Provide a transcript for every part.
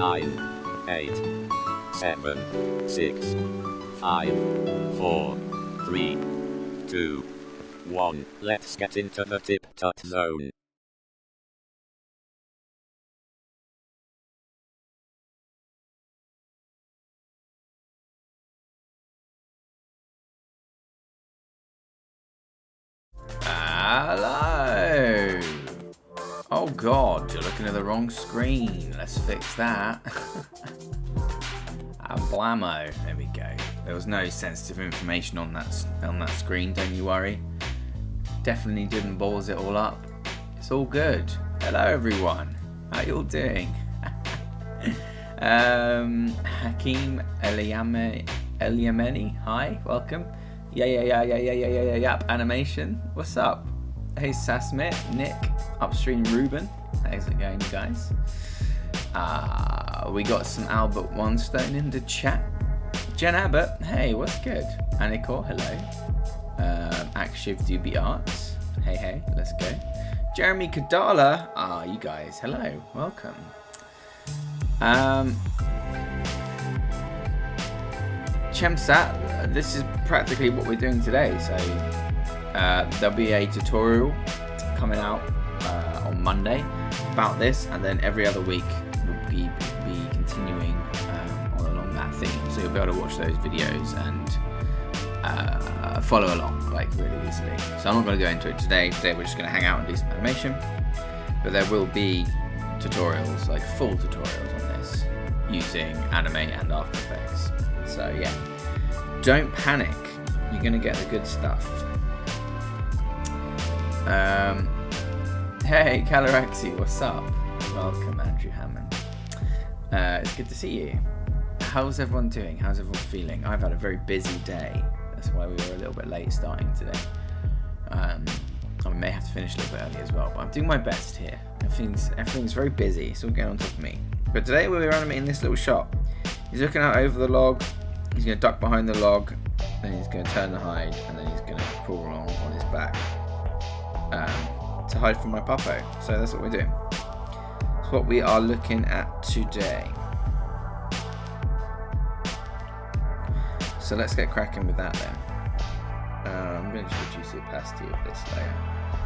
9, 8, 7, 6, 5, 4, 3, 2, 1. Let's get into the TipTut zone. Hello! Oh god, you're looking at the wrong screen. Let's fix that. Blammo. There we go. There was no sensitive information on that screen, don't you worry. Definitely didn't balls it all up. It's all good. Hello everyone. How you all doing? Hakeem Eliameni. Hi, welcome. Yep. Animation. What's up? Hey, Sasmit, Nick, Upstream, Ruben. How's it going, you guys? We got some Albert Onestone in the chat. Jen Abbott, hey, what's good? Anikor, hello. Akshiv Doobie Arts, hey, let's go. Jeremy Kadala, you guys, hello, welcome. Chemsat, this is practically what we're doing today. So there'll be a tutorial coming out on Monday about this, and then every other week we'll be continuing along that theme. So you'll be able to watch those videos and follow along like really easily. So I'm not going to go into it today. Today we're just going to hang out and do some animation, but there will be tutorials, like full tutorials on this using Animate and After Effects. So yeah, don't panic. You're gonna get the good stuff. Hey, Calaraxi, what's up? Welcome, Andrew Hammond. It's good to see you. How's everyone doing? How's everyone feeling? I've had a very busy day. That's why we were a little bit late starting today. I may have to finish a little bit early as well, but I'm doing my best here. Everything's very busy. It's all going on top of me. But today we're animating this little shot. He's looking out over the log. He's going to duck behind the log, then he's going to turn the hide, and then he's going to crawl along on his back to hide from my puppo. So that's what we're doing. That's what we are looking at today. So let's get cracking with that then. I'm going to just reduce the opacity of this layer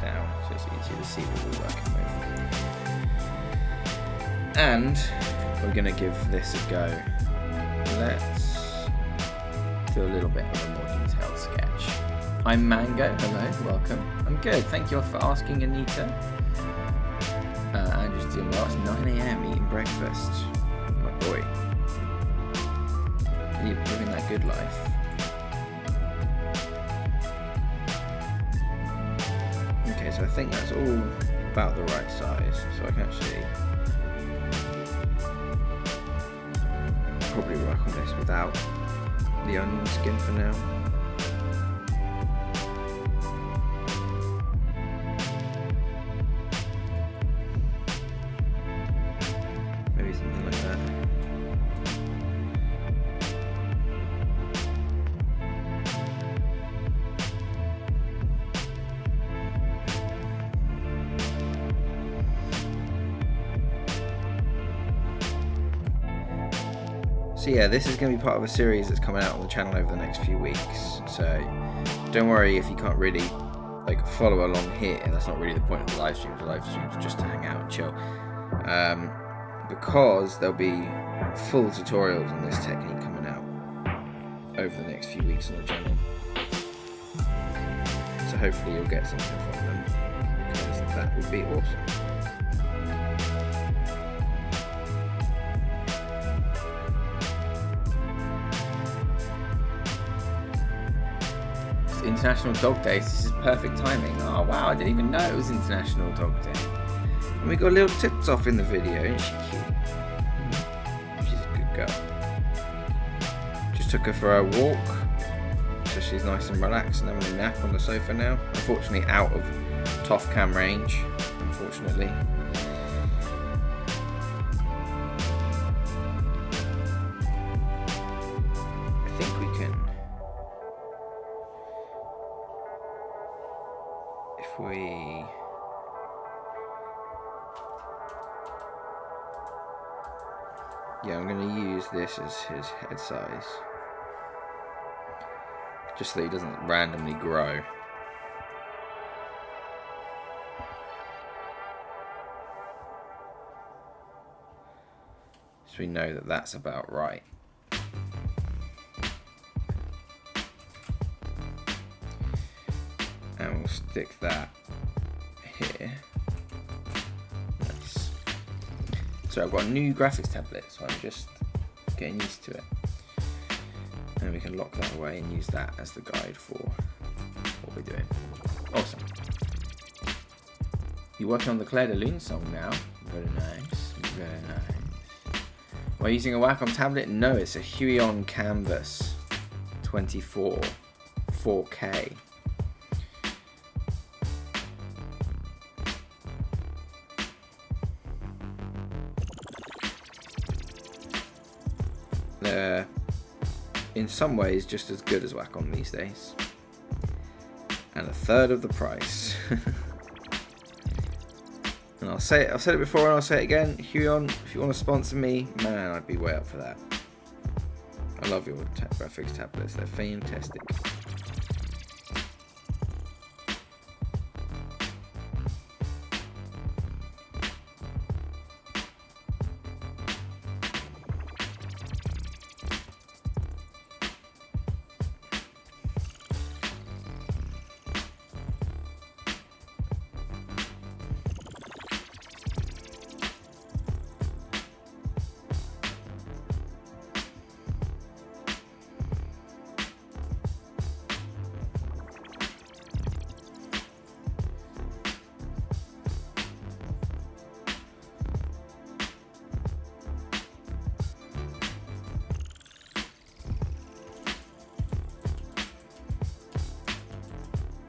down so it's easier to see what we're working with. And we're going to give this a go. Let's do a little bit of a more detailed sketch. I'm Mango, hello, welcome. I'm good, thank you for asking, Anita. Andrew's doing well, it's 9 AM eating breakfast. My boy. You're living that good life. Okay, so I think that's all about the right size, so I can actually probably work on this without the onion skin for now. Maybe something like that. So yeah, this is going to be part of a series that's coming out on the channel over the next few weeks. So don't worry if you can't really like follow along here. That's not really the point of the live streams. The live streams are just to hang out and chill. Because there'll be full tutorials on this technique coming out over the next few weeks on the channel. So hopefully you'll get something from them, because that would be awesome. International Dog Day. This is perfect timing. Oh wow, I didn't even know it was International Dog Day. And we got a little tips off in the video. Isn't she cute? She's a good girl. Just took her for a walk, so she's nice and relaxed and having a nap on the sofa now. Unfortunately out of TOF cam range, unfortunately. I think we can, if we Yeah, I'm going to use this as his head size, just so that he doesn't randomly grow. So we know that that's about right. And we'll stick that here. Nice. So I've got a new graphics tablet, so I'm just getting used to it. And we can lock that away and use that as the guide for what we're doing. Awesome. You're working on the Claire de Lune song now. Very nice. Very nice. Am I using a Wacom tablet? No, it's a Huion Canvas 24 4K. They're in some ways just as good as Wacom these days, and a third of the price. And I've said it before and I'll say it again, Huion, if you want to sponsor me, man, I'd be way up for that. I love your graphics tablets, they're fantastic.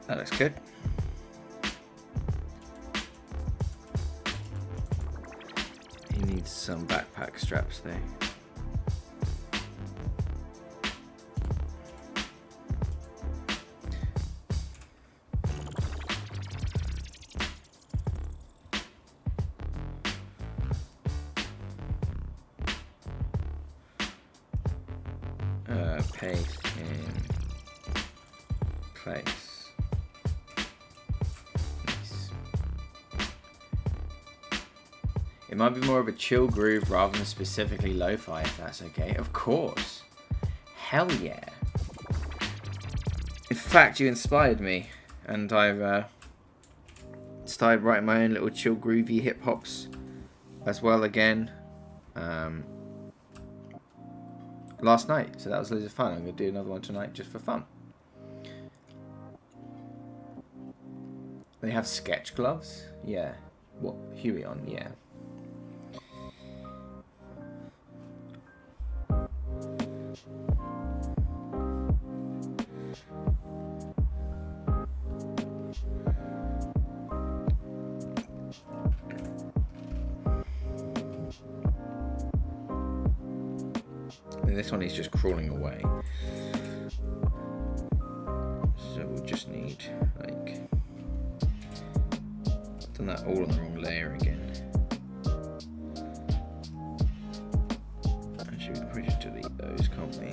That looks good. He needs some backpack straps though. Paste in place. It might be more of a chill groove rather than specifically lo-fi, if that's okay. Of course. Hell yeah. In fact, you inspired me, and I've started writing my own little chill groovy hip hops as well again last night. So that was loads of fun. I'm going to do another one tonight just for fun. They have sketch gloves? Yeah. What? Huion, yeah. And this one is just crawling away. So we'll just need, like, I've done that all on the wrong layer again. Actually, we can probably just delete those, can't we?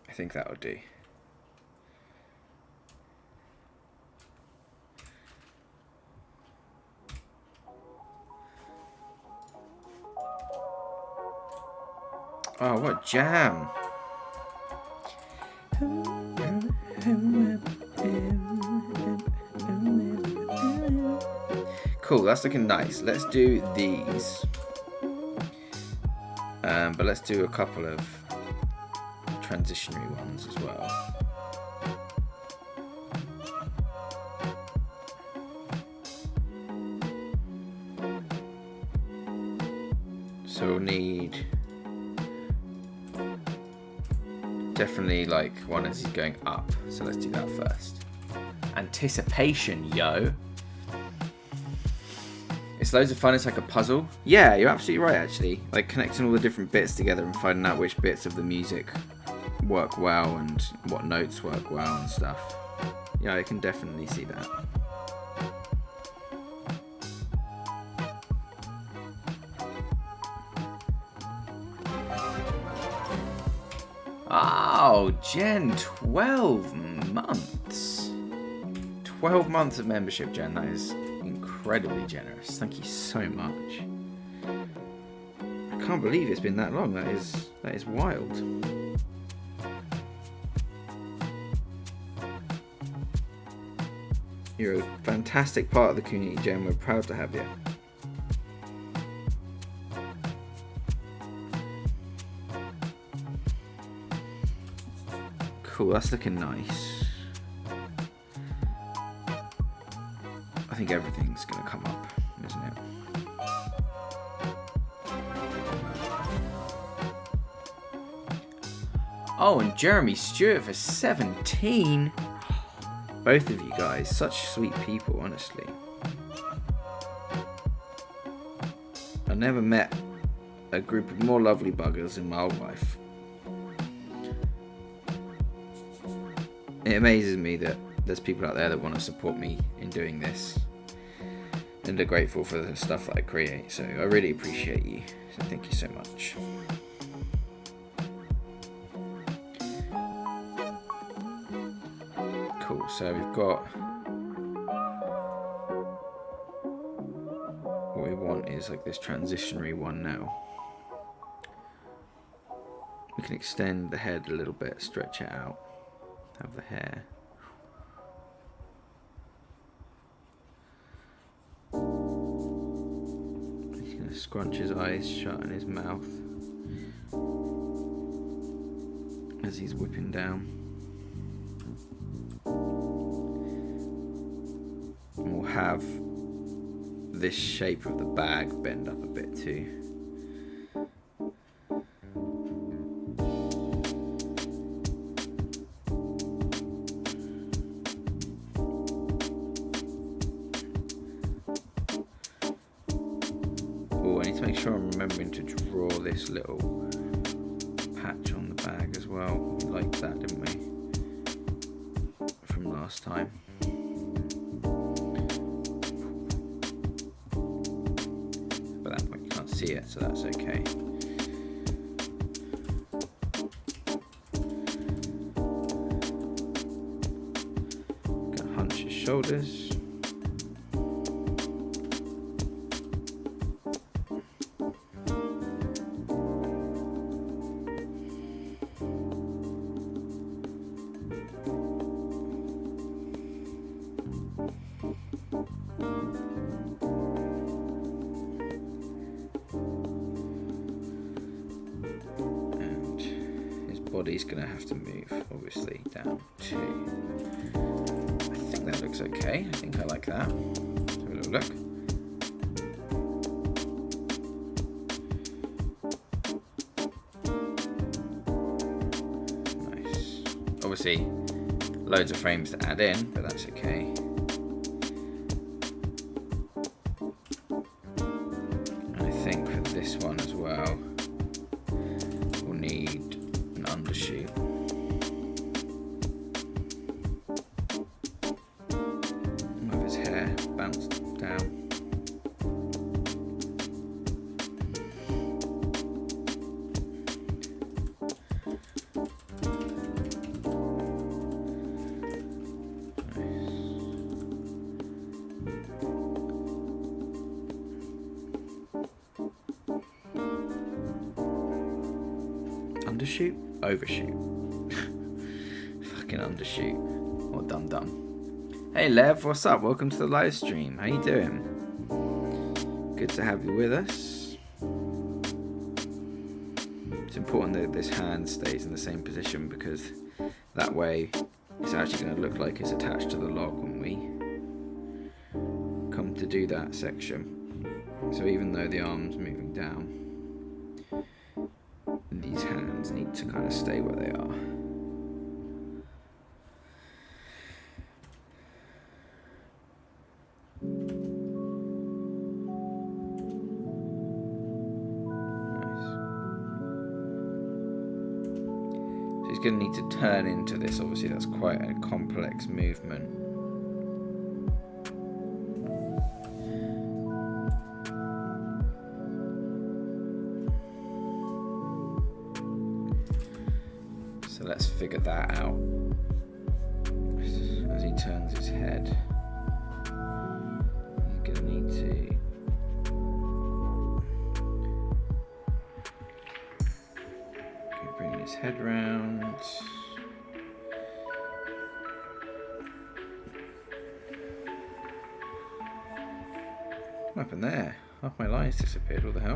I think that'll do. Oh, what jam! Cool, that's looking nice. Let's do these. But let's do a couple of transitionary ones as well. So we'll need definitely like one as he's going up. So let's do that first. Anticipation, yo. It's loads of fun. It's like a puzzle. Yeah, you're absolutely right, actually. Like connecting all the different bits together and finding out which bits of the music work well and what notes work well and stuff. Yeah, I can definitely see that. Oh, Jen, 12 months. 12 months of membership, Jen. That is incredibly generous. Thank you so much. I can't believe it's been that long. That is wild. You're a fantastic part of the community, Jen. We're proud to have you. Cool, that's looking nice. I think everything's going to come up, isn't it? Oh, and Jeremy Stewart for 17. Both of you guys, such sweet people, honestly. I've never met a group of more lovely buggers in my whole life. It amazes me that there's people out there that want to support me in doing this and are grateful for the stuff that I create. So I really appreciate you. So thank you so much. Cool. So we've got what we want is like this transitionary one now. We can extend the head a little bit, stretch it out. Have the hair. He's going to scrunch his eyes shut and his mouth as he's whipping down. And we'll have this shape of the bag bend up a bit too. Make sure I'm remembering to draw this little patch on the bag as well. We liked that, didn't we? From last time. But at that point you can't see it, so that's okay. Gonna hunch his shoulders. Body's gonna have to move, obviously, down too. I think that looks okay. I think I like that. Let's have a little look. Nice. Obviously, loads of frames to add in, but that's okay. And I think for this one as well, we'll need undershoot. Have his hair bounced down. Undershoot? Overshoot. Fucking undershoot. Or dum-dum. Hey Lev, what's up? Welcome to the live stream. How you doing? Good to have you with us. It's important that this hand stays in the same position because that way it's actually going to look like it's attached to the log when we come to do that section. So even though the arm's moving down, these hands need to kind of stay where they are. He's going to need to turn into this. Obviously, that's quite a complex movement. So let's figure that out as he turns his head. He's going to need to bring his head round. What happened there? Half my lines disappeared. What the hell?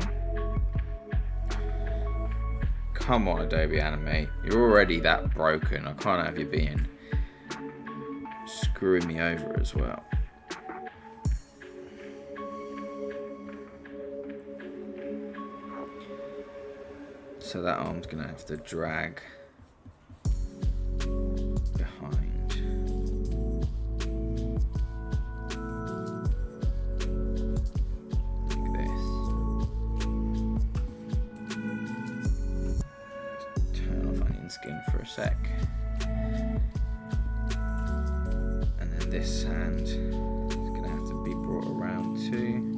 Come on, Adobe Animate. You're already that broken. I can't have you being screwing me over as well. So that arm's going to have to drag behind. Like this. Let's turn off onion skin for a sec. And then this hand is going to have to be brought around too.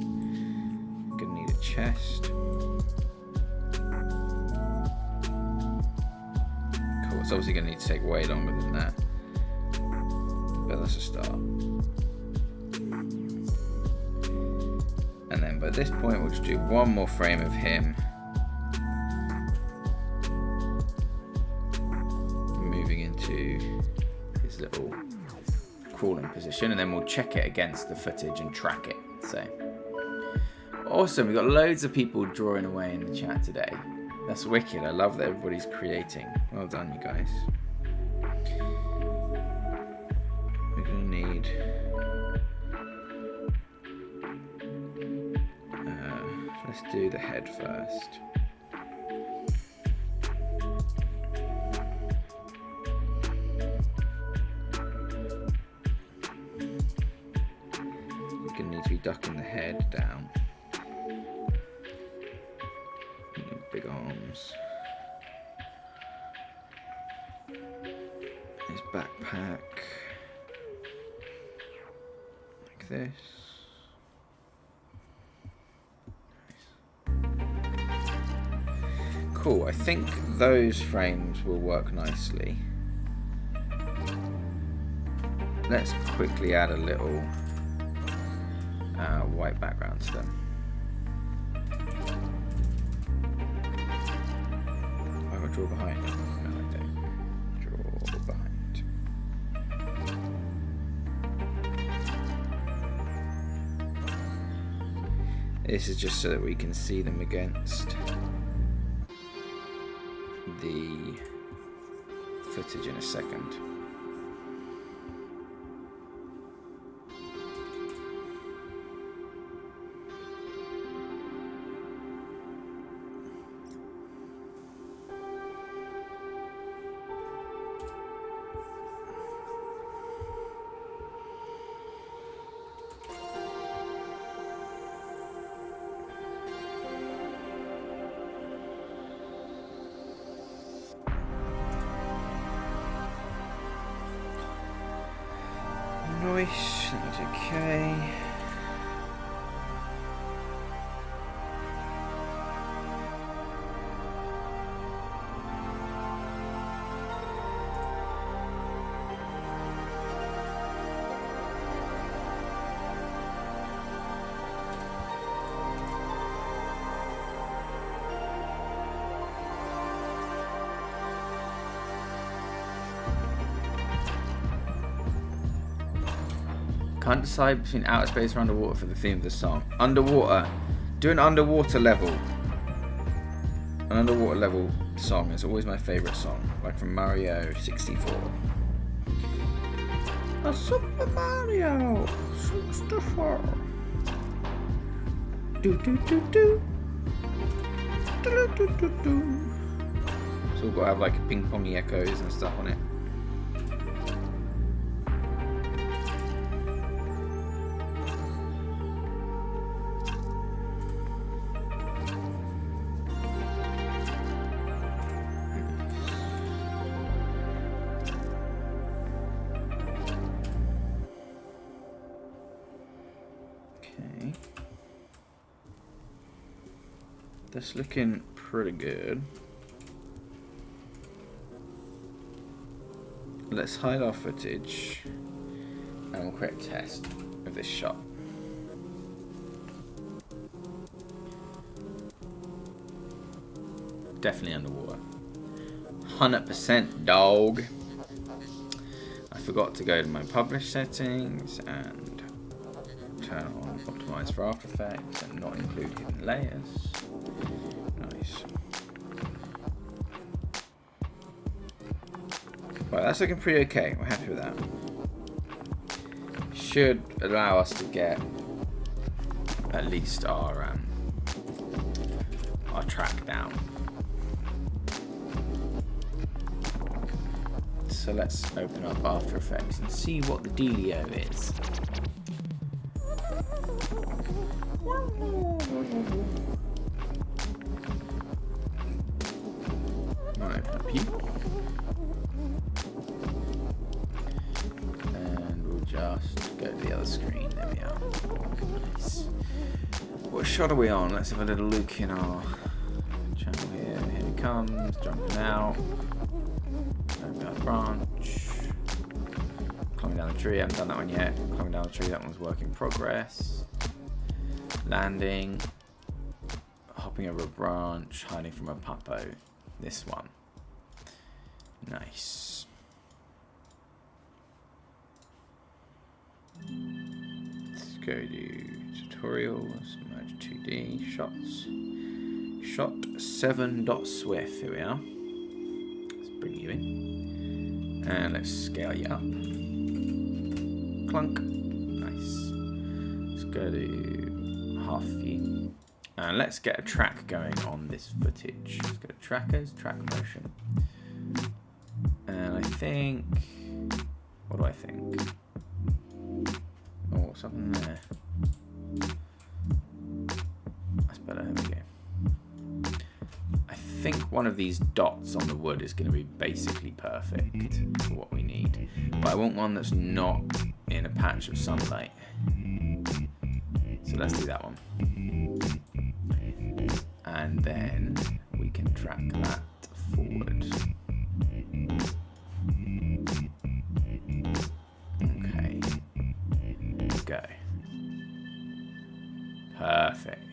Going to need a chest. It's obviously going to need to take way longer than that, but that's a start. And then by this point we'll just do one more frame of him moving into his little crawling position, and then we'll check it against the footage and track it. So awesome, we've got loads of people drawing away in the chat today. That's wicked. I love that everybody's creating. Well done, you guys. We're going to need... let's do the head first. We're going to need to be ducking the head down. Big arms. His backpack. Like this. Nice. Cool, I think those frames will work nicely. Let's quickly add a little white background to them. Draw behind. No, I don't. Draw behind. This is just so that we can see them against the footage in a second. Nice, that's okay. Can't decide between outer space or underwater for the theme of the song. Underwater. Do an underwater level. An underwater level song is always my favourite song. Like from Mario 64. A Super Mario 64. Do do do do. Do do do do. It's all got to have like ping-pongy echoes and stuff on it. Okay. That's looking pretty good. Let's hide our footage and we'll create a test of this shot. Definitely underwater. 100% dog. I forgot to go to my publish settings and turn on optimize for After Effects and not include hidden layers. Nice. Right, that's looking pretty okay. We're happy with that. Should allow us to get at least our track down. So let's open up After Effects and see what the dealio is. Right, open up you. And we'll just go to the other screen. There we are. Nice. What shot are we on? Let's have a little look in our channel here. Here he comes, jumping out. Open up branch. Climbing down the tree. I haven't done that one yet. Climbing down the tree. That one's work in progress. Landing. Hopping over a branch. Hiding from a puppo. This one. Nice. Let's go to tutorials. Merge 2D. Shots. Shot 7.swift. Here we are. Let's bring you in. And let's scale you up. Clunk. Nice. Let's go to half view. And let's get a track going on this footage. Let's go to trackers, track motion. And I think... What do I think? Oh, something there. That's better. There we go. I think one of these dots on the wood is going to be basically perfect for what we need. But I want one that's not in a patch of sunlight. So let's do that one. And then we can track that forward. Okay. Go. Perfect.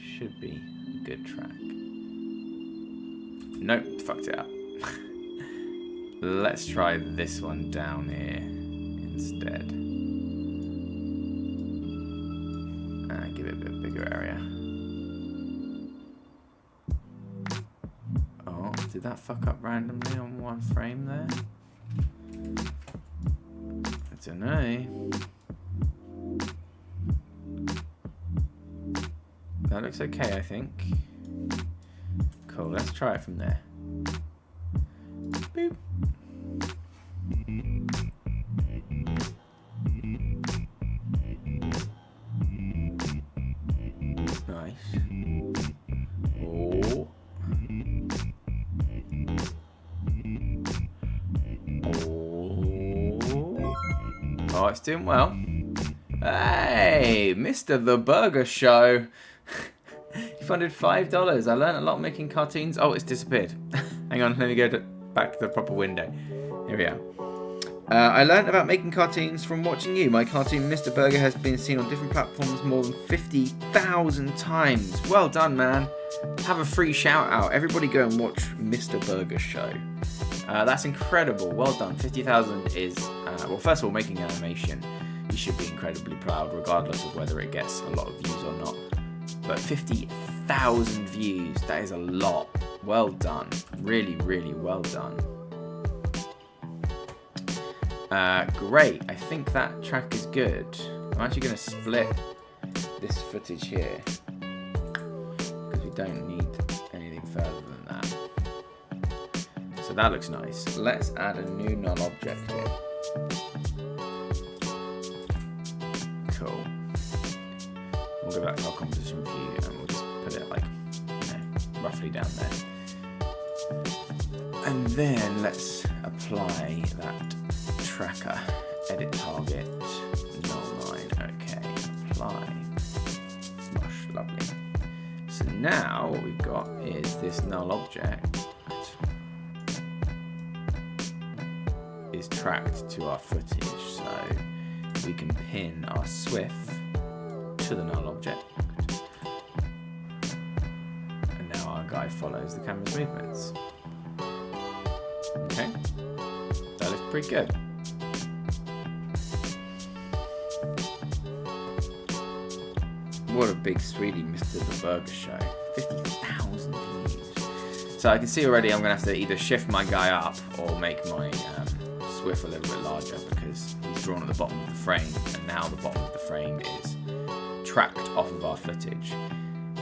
Should be a good track. Nope, fucked it up. Let's try this one down here instead. Give it a bit bigger area. Oh, did that fuck up randomly on one frame there? I don't know. That looks okay, I think. Cool, let's try it from there. Boop. Nice. Oh. Oh, it's doing well. Hey, Mr. The Burger Show. You funded $5. I learned a lot making cartoons. Oh, it's disappeared. Hang on, let me go back to the proper window. Here we are. I learned about making cartoons from watching you. My cartoon, Mr. Burger, has been seen on different platforms more than 50,000 times. Well done, man. Have a free shout out. Everybody go and watch Mr. Burger Show. That's incredible. Well done. 50,000 is, well, first of all, making animation. You should be incredibly proud, regardless of whether it gets a lot of views or not. But 50,000 views, that is a lot. Well done. Really, really well done. Great. I think that track is good. I'm actually going to split this footage here because we don't need anything further than that. So that looks nice. Let's add a new null object here. Cool. We'll go back to our composition view and we'll just put it like, you know, roughly down there. And then let's apply that tracker. Edit target, null line. Okay, apply. Mush, lovely. So now what we've got is this null object is tracked to our footage. So we can pin our SWF to the null object. And now our guy follows the camera's movements. Okay, that looks pretty good. What a big sweetie, Mr. The Burger Show. 50,000 views. So I can see already I'm going to have to either shift my guy up or make my SWF a little bit larger because he's drawn at the bottom of the frame and now the bottom of the frame is tracked off of our footage.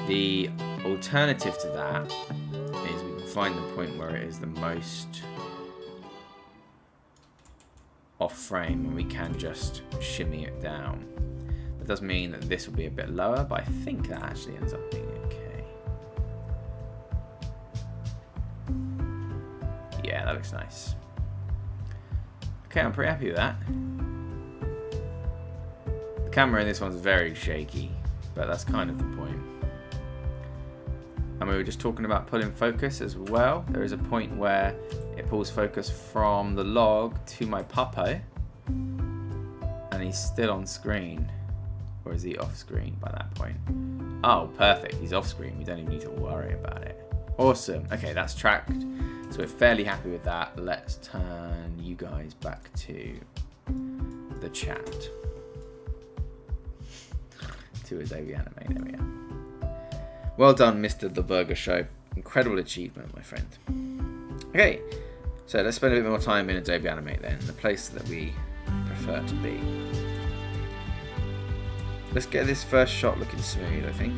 The alternative to that is we can find the point where it is the most off frame and we can just shimmy it down. That does mean that this will be a bit lower, but I think that actually ends up being okay. Yeah, that looks nice. Okay, I'm pretty happy with that. The camera in this one's very shaky, but that's kind of the point. And we were just talking about pulling focus as well. There is a point where it pulls focus from the log to my puppo, and he's still on screen. Or is he off screen by that point? Oh, perfect. He's off screen. We don't even need to worry about it. Awesome. Okay, that's tracked. So we're fairly happy with that. Let's turn you guys back to the chat. To Adobe Animate. There we are. Well done, Mr. The Burger Show. Incredible achievement, my friend. Okay, so let's spend a bit more time in Adobe Animate then, the place that we prefer to be. Let's get this first shot looking smooth, I think.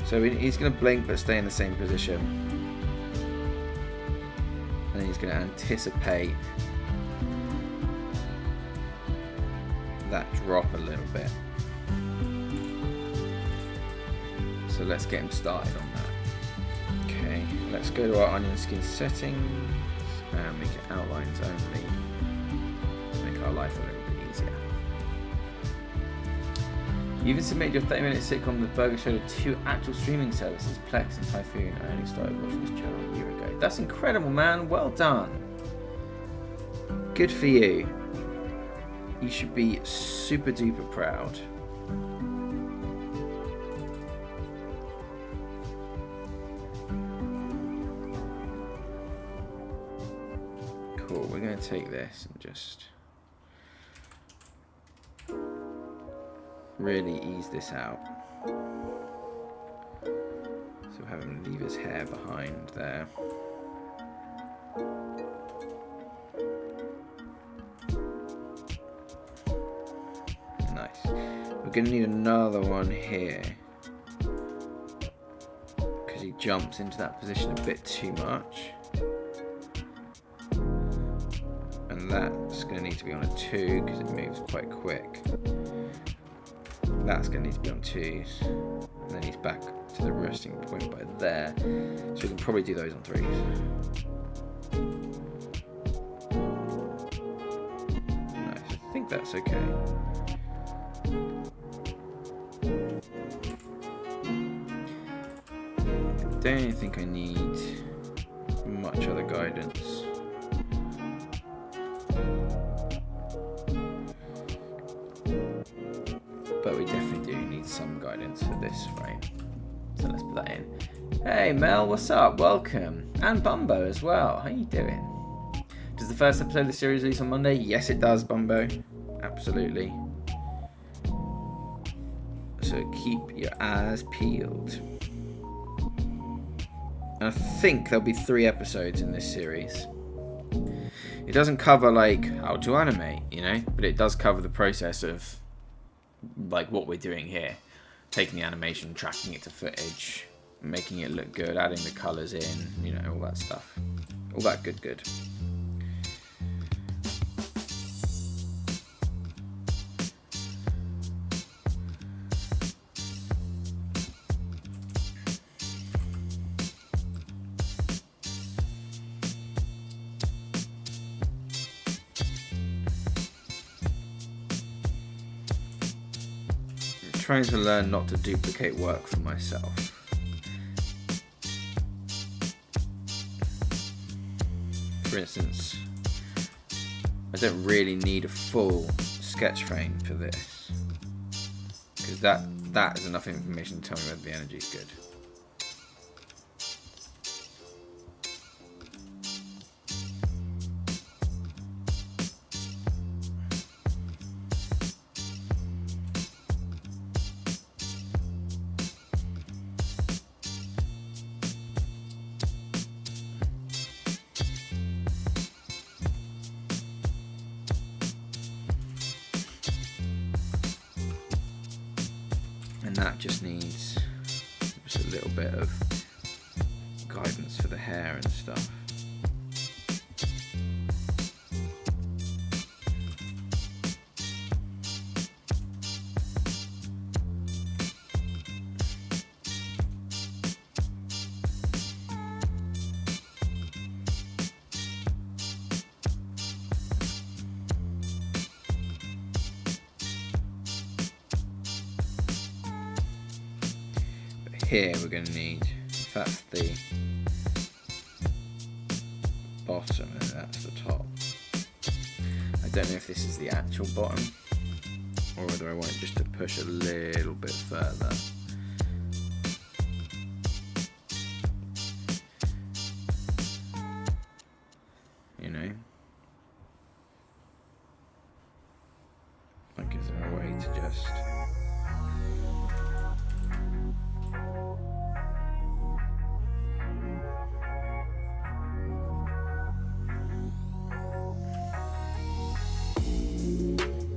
So he's going to blink but stay in the same position. And then he's going to anticipate that drop a little bit. So let's get him started on that. Okay, let's go to our onion skin settings and make it outlines only to make our life a little bit easier. You even submitted your 30-minute sitcom The Burger Show to 2 actual streaming services, Plex and Typhoon. I only started watching this channel a year ago. That's incredible, man. Well done. Good for you. You should be super duper proud. Cool. We're going to take this and just really ease this out. So have him leave his hair behind there. Nice. We're going to need another one here because he jumps into that position a bit too much. And that's going to need to be on a 2 because it moves quite quick. That's going to need to be on 2s, and then he's back to the resting point by there. So we can probably do those on 3s. Nice, I think that's okay. Don't think I need much other guidance. But we definitely do need some guidance for this frame. So let's put that in. Hey Mel, what's up? Welcome. And Bumbo as well. How you doing? Does the first episode of the series release on Monday? Yes, it does, Bumbo. Absolutely. So keep your eyes peeled. And I think there'll be 3 episodes in this series. It doesn't cover like how to animate, you know, but it does cover the process of like what we're doing here, taking the animation, tracking it to footage, making it look good, adding the colours in, you know, all that stuff. All that good. Trying to learn not to duplicate work for myself. For instance, I don't really need a full sketch frame for this, because that is enough information to tell me whether the energy is good. And that just needs just a little bit of guidance for the hair and stuff. Here we're going to need, if that's the bottom and that's the top. I don't know if this is the actual bottom or whether I want it just to push a little bit further. You know? Like, is there a way to just...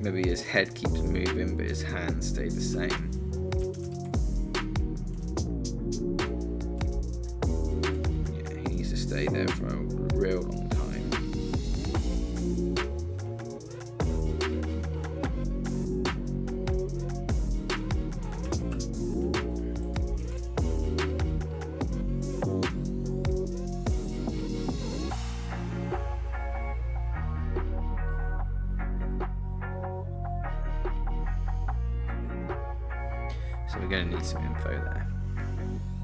Maybe his head keeps moving, but his hands stay the same. Yeah, he needs to stay there for a real long time. So we're going to need some info there,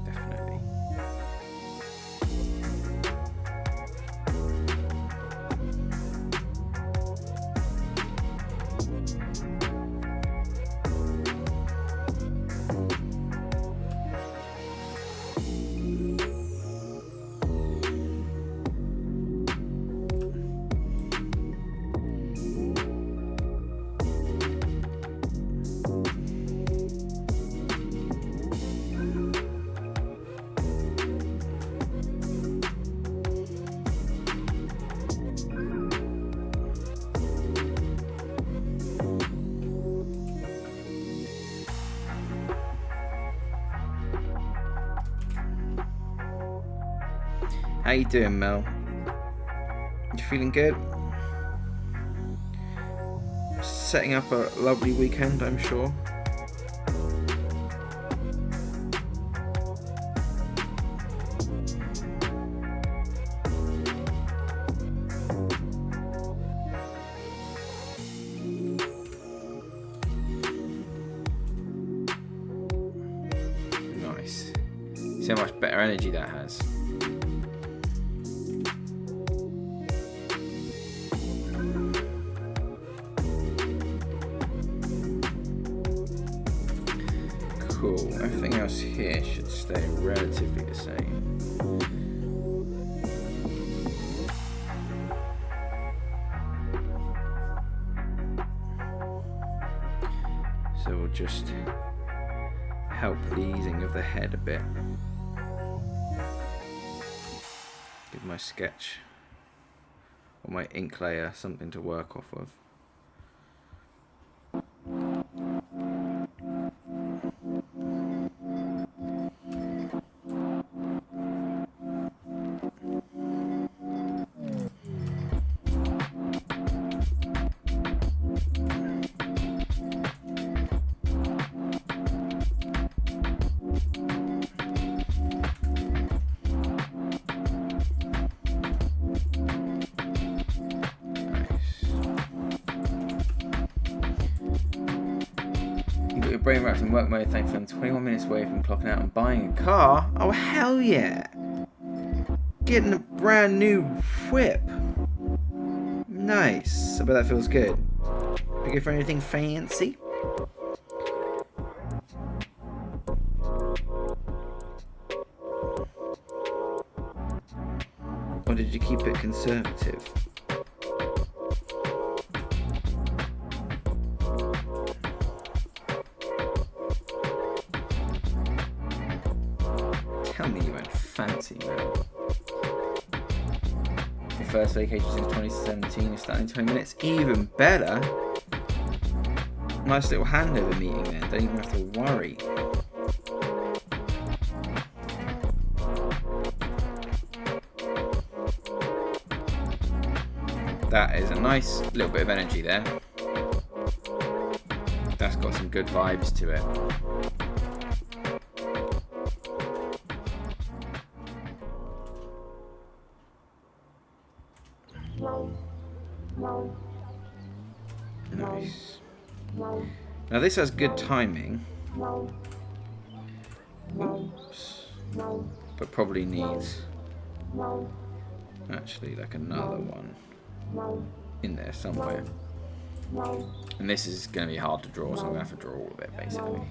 definitely. How you doing, Mel? You feeling good? Setting up a lovely weekend, I'm sure. Nice. See how much better energy that has. Cool. Everything else here should stay relatively the same. So we'll just help the easing of the head a bit. Give my sketch or my ink layer something to work off of. brain wrapped in work mode. Thankfully, I'm 21 minutes away from clocking out and buying a car. Oh, hell yeah. Getting a brand new whip. Nice. I bet that feels good. You go for anything fancy? Or did you keep it conservative? Tell me you went fancy, man. Your first vacation since 2017 is starting in 20 minutes. Even better. Nice little handover meeting there. Don't even have to worry. That is a nice little bit of energy there. That's got some good vibes to it. Nice. Now this has good timing. Oops. But probably needs actually like another one in there somewhere. And this is going to be hard to draw, so I'm going to have to draw all of it basically.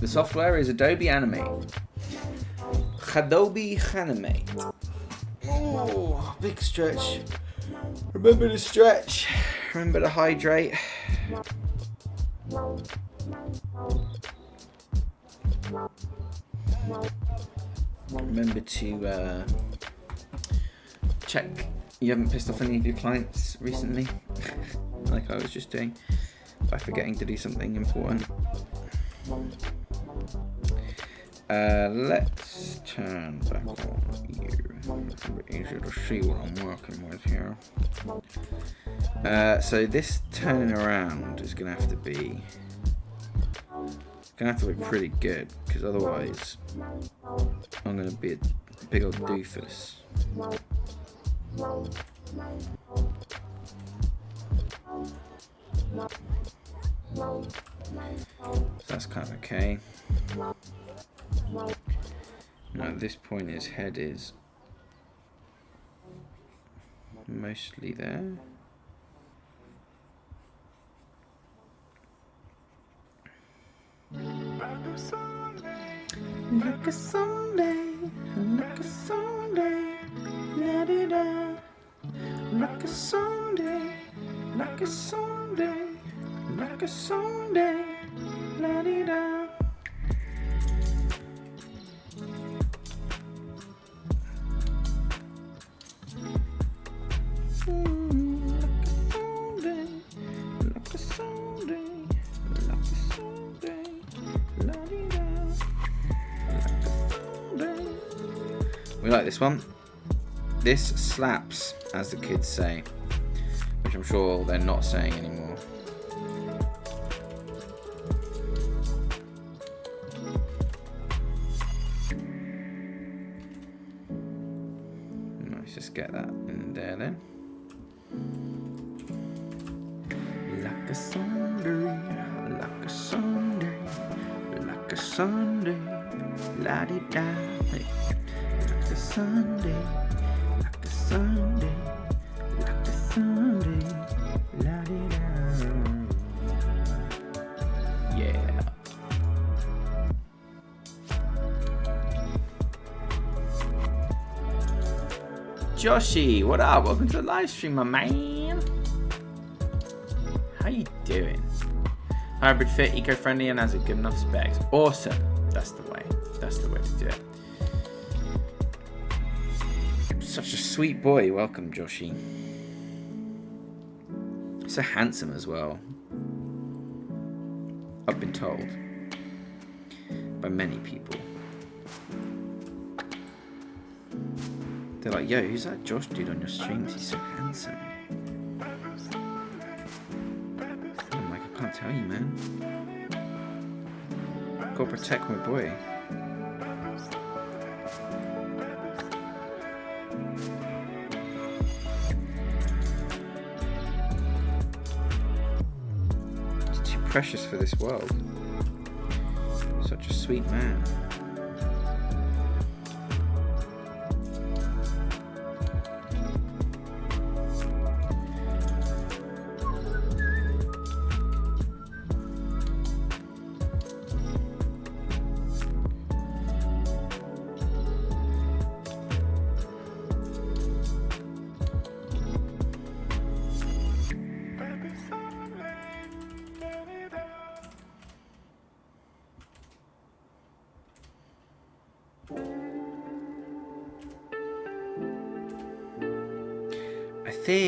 The software is Adobe Animate. Adobe Animate. Oh, big stretch. Remember to stretch. Remember to hydrate. Remember to check you haven't pissed off any of your clients recently, like I was just doing, by forgetting to do something important. Let's turn back on you. It's a bit easier to see what I'm working with here. So this turning around is going to have to be pretty good, because otherwise I'm going to be a big old doofus. So that's kind of okay. Now at this point his head is mostly there. Like a Sunday, like a Sunday, la-di-da. Like a Sunday, like a Sunday, like a Sunday, la-di-da. Like a Sunday, like a Sunday, la-di-da. Like a Sunday. We like this one. This slaps, as the kids say, which I'm sure they're not saying anymore. Let's just get that in there then. Like a Sunday, like a Sunday, like a Sunday, la-di-da. Hey. Like a Sunday. Sunday, like a Sunday, la-di-da. Yeah. Joshy, what up? Welcome to the live stream, my man. How you doing? Hybrid fit, eco-friendly, and has a good enough specs. Awesome. That's the way. That's the way to do it. Such a sweet boy. Welcome, Joshy. So handsome as well. I've been told by many people. They're like, yo, who's that Josh dude on your streams? He's so handsome. I'm like, I can't tell you, man. Gotta protect my boy. precious for this world. Such a sweet man. I think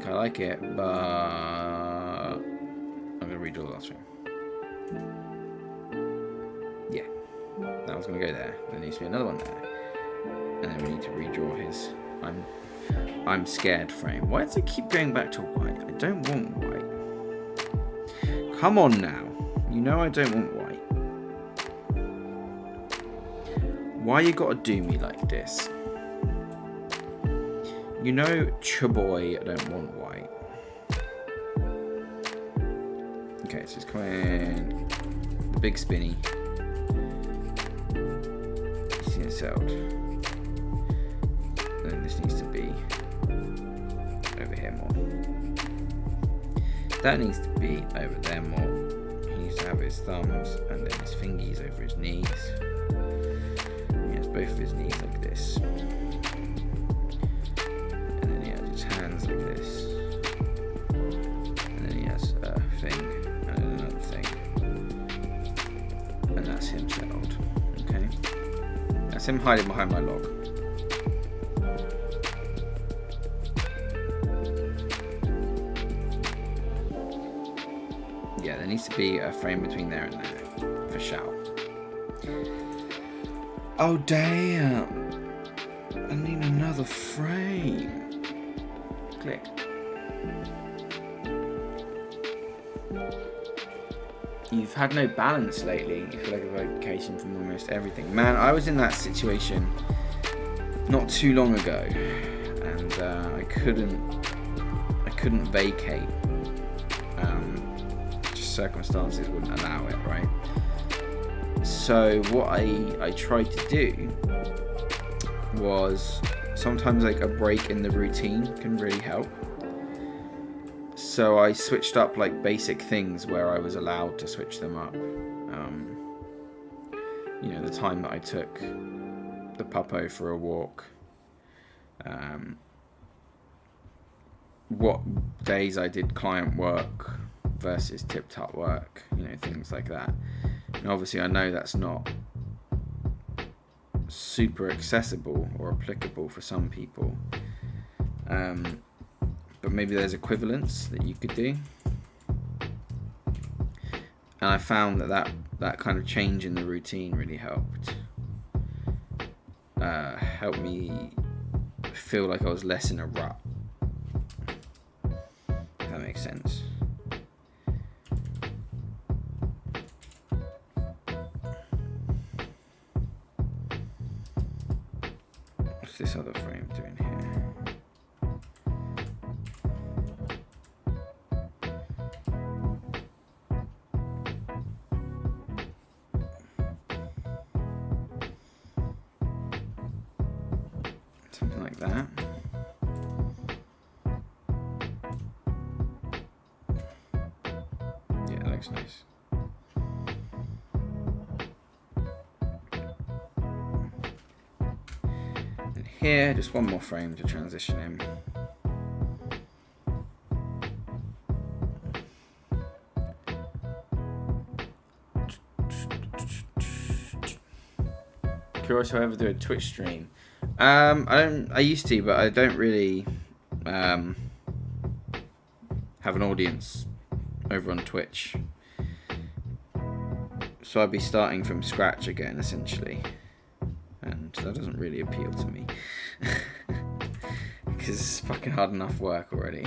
I like it, but I'm going to redraw the last frame. Yeah, that one's going to go there. There needs to be another one there. And then we need to redraw his I'm scared frame. Why does it keep going back to white? I don't want white. Come on now. You know I don't want white. Why you got to do me like this? You know, chaboy, I don't want white. Okay, so it's coming. The big spinny. See it settled. Then this needs to be over here more. That needs to be over there more. He needs to have his thumbs and then his fingies over his knees. He has both of his knees like this. Hands like this, and then he has a thing and another thing, and that's him settled. Okay, that's him hiding behind my log. Yeah, there needs to be a frame between there and there for shout. Oh damn, I need another frame. Click. You've had no balance lately. You feel like a vacation from almost everything. Man, I was in that situation not too long ago, and I couldn't vacate. Just circumstances wouldn't allow it, right? So what I tried to do was, sometimes like a break in the routine can really help. So I switched up like basic things where I was allowed to switch them up. You know, the time that I took the puppo for a walk. What days I did client work versus TipTut work. You know, things like that. And obviously I know that's not super accessible or applicable for some people, but maybe there's equivalents that you could do. And I found that kind of change in the routine really helped me feel like I was less in a rut, if that makes sense. This other frame doing here? Something like that. Yeah, that looks nice. Here, just one more frame to transition him. Curious if I ever do a Twitch stream. I used to, but I don't really have an audience over on Twitch. So I'd be starting from scratch again, essentially. And that doesn't really appeal to me. Because it's fucking hard enough work already.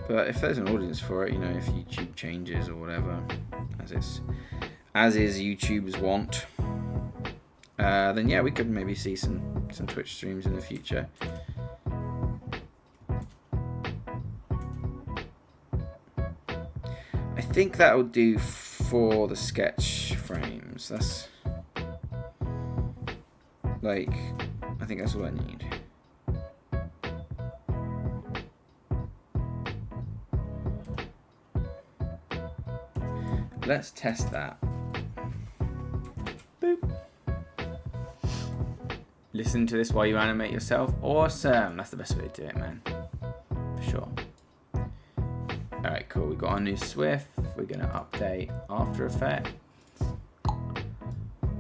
But if there's an audience for it, you know, if YouTube changes or whatever, as is YouTube's want, then yeah, we could maybe see some Twitch streams in the future. I think that will do for the sketch frames. That's like, I think that's all I need. Let's test that. Boop. Listen to this while you animate yourself. Awesome. That's the best way to do it, man. For sure. Alright, cool. We've got our new Swift. We're going to update After Effects.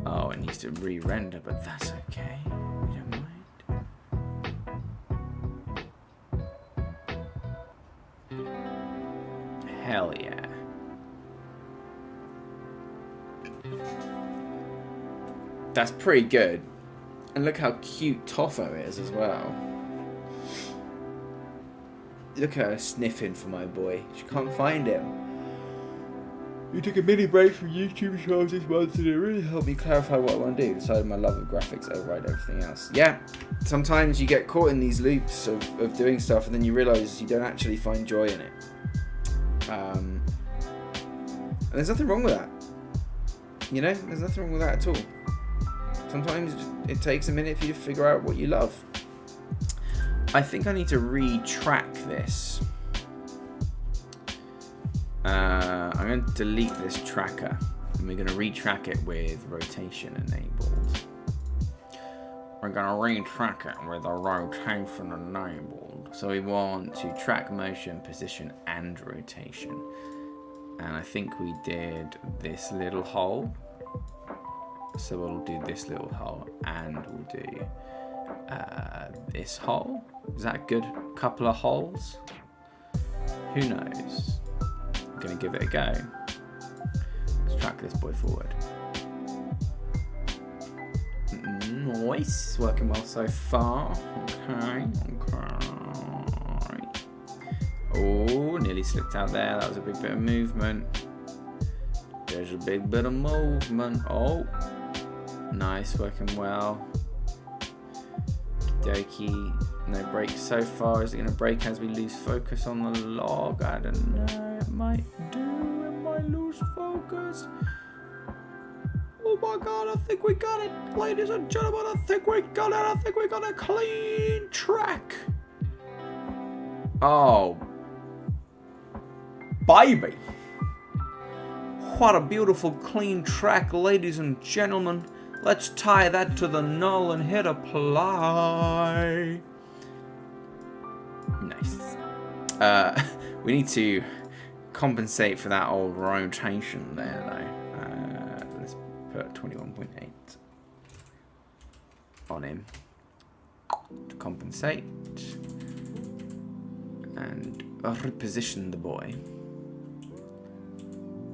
Oh, it needs to re-render, but that's okay. We don't mind. Hell yeah. That's pretty good. And look how cute Toffo is as well. Look at her sniffing for my boy. She can't find him. You took a mini break from YouTube shows this month and it really helped me clarify what I want to do. Decided my love of graphics override everything else. Yeah, sometimes you get caught in these loops of doing stuff and then you realise you don't actually find joy in it. And there's nothing wrong with that. You know, there's nothing wrong with that at all. Sometimes it takes a minute for you to figure out what you love. I think I need to retrack this. I'm going to delete this tracker. And we're going to retrack it with rotation enabled. We're going to retrack it with a rotation enabled. So we want to track motion, position, and rotation. And I think we did this little hole. So we'll do this little hole and we'll do this hole. Is that a good couple of holes? Who knows? I'm going to give it a go. Let's track this boy forward. Nice. Working well so far. Okay. Oh, nearly slipped out there. That was a big bit of movement. There's a big bit of movement. Oh. Nice, working well. Okey-dokey. No break so far. Is it going to break as we lose focus on the log? I don't know. It might do. It might lose focus. Oh my god, I think we got it. Ladies and gentlemen, I think we got it. I think we got a clean track. Oh. Baby. What a beautiful clean track, ladies and gentlemen. Let's tie that to the null and hit apply. Nice. We need to compensate for that old rotation there, though. Let's put 21.8 on him to compensate. And reposition the boy.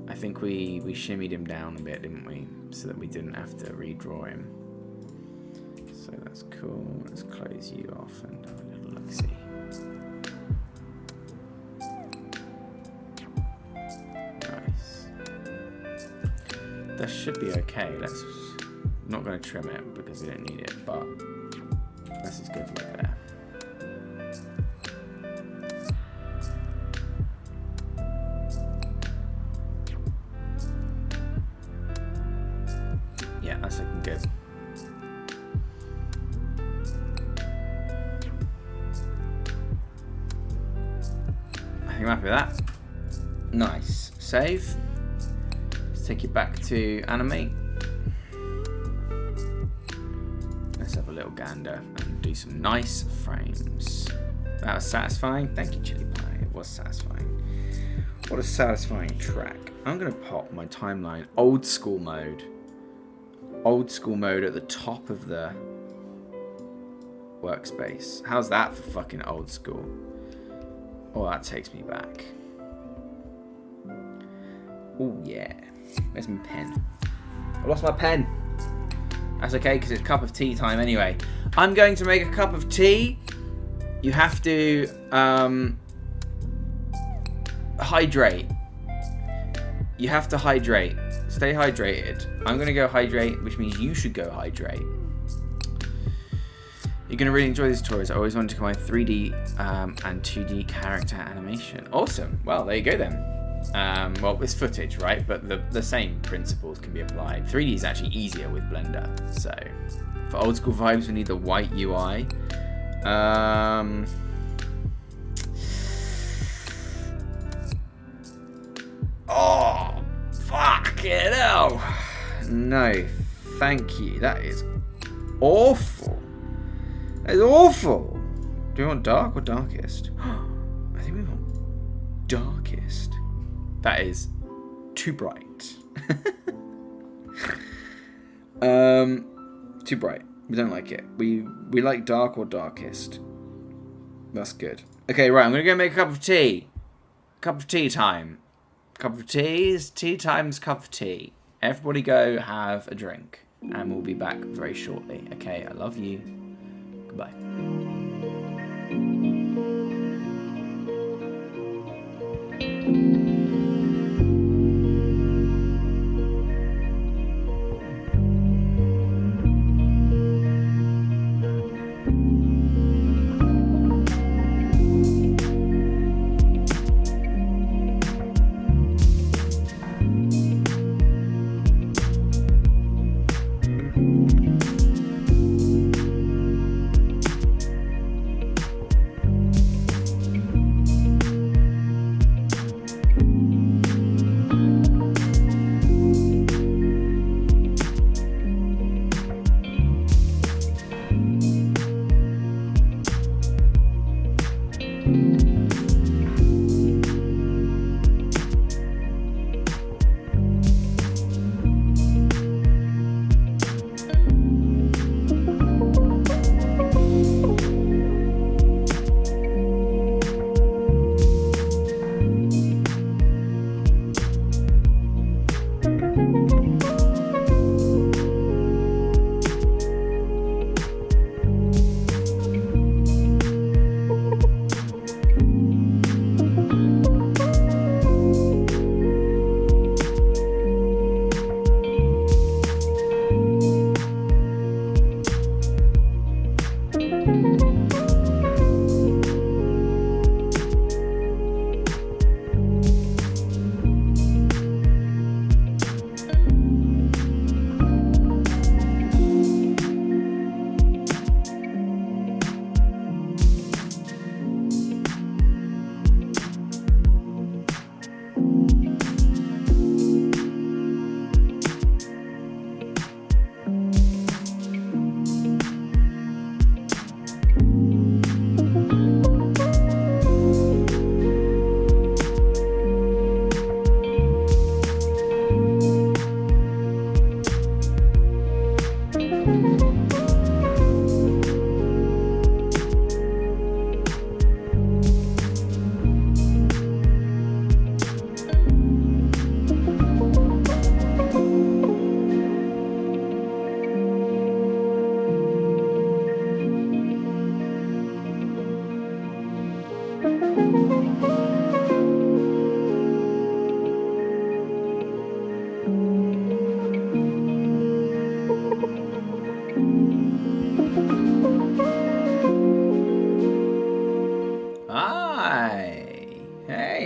I think we shimmied him down a bit, didn't we? So that we didn't have to redraw him. So that's cool. Let's close you off and have a little look-see. Nice. That should be okay. Let's not going to trim it because we don't need it, but this is good right there. Yeah, that's looking good. I think I'm happy with that. Nice. Save. Let's take it back to animate. Let's have a little gander and do some nice frames. That was satisfying. Thank you, Chili Pie. It was satisfying. What a satisfying track. I'm going to pop my timeline old school mode. Old school mode at the top of the workspace. How's that for fucking old school? Oh, that takes me back. Oh yeah. Where's my pen? I lost my pen. That's okay because it's cup of tea time anyway. I'm going to make a cup of tea. You have to hydrate. You have to hydrate. Stay hydrated. I'm going to go hydrate, which means you should go hydrate. You're going to really enjoy these tutorials. I always wanted to combine 3D and 2D character animation. Awesome. Well, there you go then. Well, it's footage, right? But the same principles can be applied. 3D is actually easier with Blender. So for old school vibes, we need the white UI. Oh, fucking hell. No, thank you. That is awful. That is awful. Do we want dark or darkest? I think we want darkest. That is too bright. Too bright. We don't like it. We like dark or darkest. That's good. Okay, right. I'm gonna go make a cup of tea. Cup of tea time. Cup of tea is tea time's cup of tea. Everybody go have a drink, and we'll be back very shortly. Okay, I love you. Goodbye.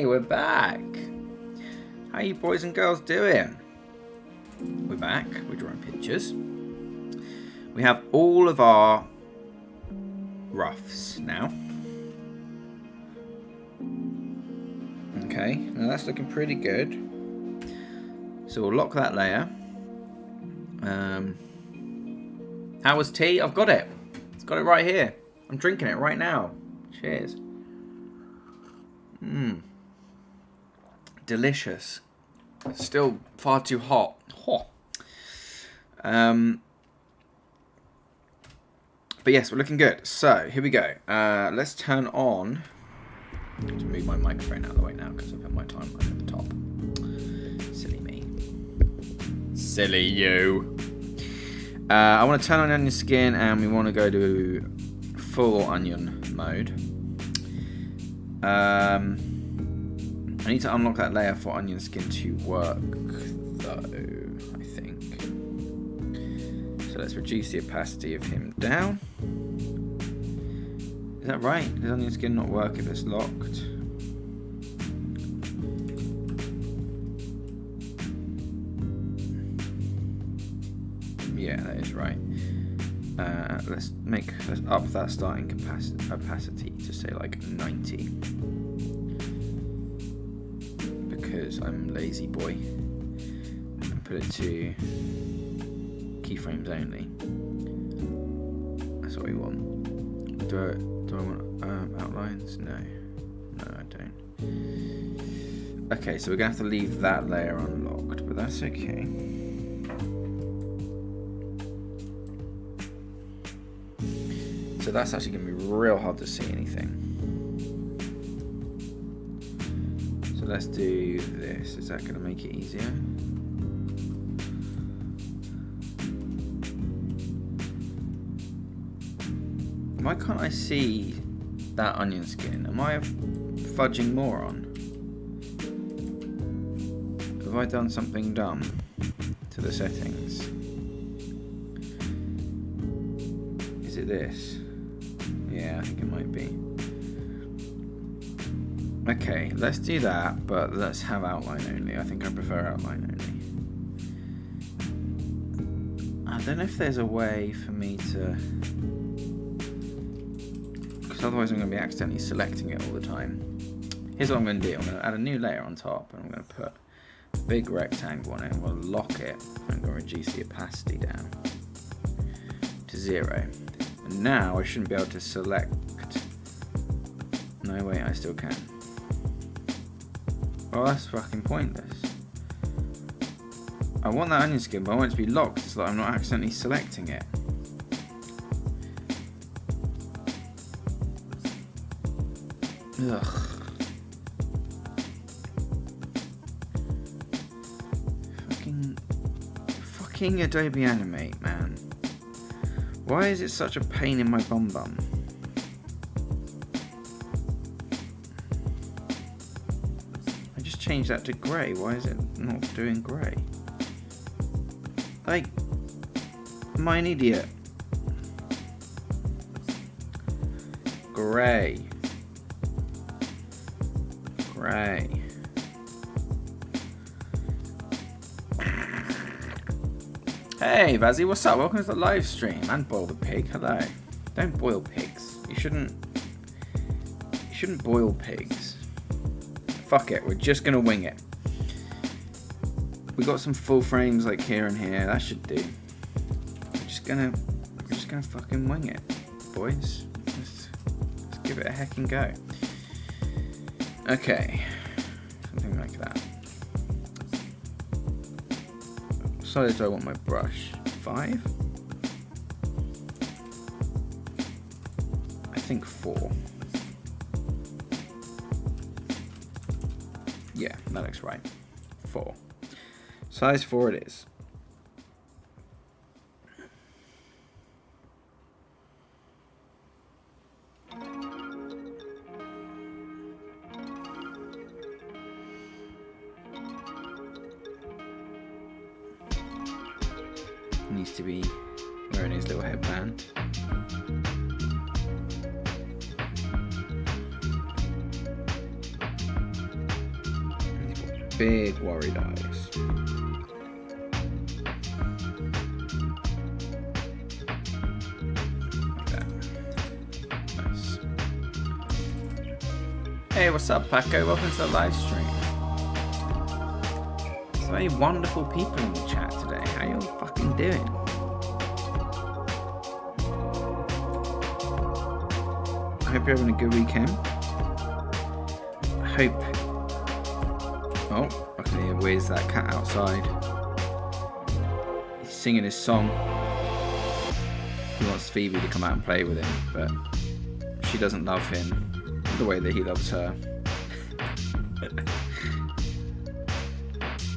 We're back. How you boys and girls doing? We're back. We're drawing pictures. We have all of our roughs now. Okay, now that's looking pretty good. So we'll lock that layer. How was tea? I've got it. It's got it right here. I'm drinking it right now. Cheers. Delicious. It's still far too hot. But yes, we're looking good. So here we go. Let's turn on. I'm going to move my microphone out of the way now because I've had my timeline at the top. Silly me. Silly you. I want to turn on onion skin, and we want to go to full onion mode. I need to unlock that layer for onion skin to work, though, I think. So let's reduce the opacity of him down. Is that right? Does onion skin not work if it's locked? Yeah, that is right. Let's up that starting opacity to say like 90. Because I'm lazy boy. And put it to keyframes only. That's what we want. Do I want outlines? No, I don't. Okay, so we're gonna have to leave that layer unlocked, but that's okay. So that's actually gonna be real hard to see anything. So let's do this. Is that gonna make it easier? Why can't I see that onion skin? Am I a fudging moron? Have I done something dumb to the settings? Is it this? Yeah, I think it might be. Okay, let's do that, but let's have outline only. I think I prefer outline only. I don't know if there's a way for me to... Otherwise I'm going to be accidentally selecting it all the time. Here's what I'm going to do. I'm going to add a new layer on top and I'm going to put a big rectangle on it. I'm going to lock it and I'm going to reduce the opacity down to 0. And now I shouldn't be able to select... No, wait, I still can. Well, that's fucking pointless. I want that onion skin, but I want it to be locked so that I'm not accidentally selecting it. Ugh. Fucking Adobe Animate, man. Why is it such a pain in my bum bum? I just changed that to grey. Why is it not doing grey? Like, am I an idiot? Grey. Right. Hey Vazzy, what's up? Welcome to the live stream. And Boil the Pig, hello. Don't boil pigs. You shouldn't boil pigs. Fuck it, we're just gonna wing it. We got some full frames like here and here, that should do. We're just gonna fucking wing it, boys. Let's give it a heckin' go. Okay, something like that. What size do I want my brush? 5? I think 4. Yeah, that looks right. 4. Size 4 it is. Needs to be wearing his little headband. Big worried eyes. Like that. Nice. Hey, what's up, Paco? Welcome to the live stream. So many wonderful people in the chat today. How you all fucking doing? I hope you're having a good weekend. I hope... Oh, I can hear Wiz, that cat outside. He's singing his song. He wants Phoebe to come out and play with him, but she doesn't love him the way that he loves her.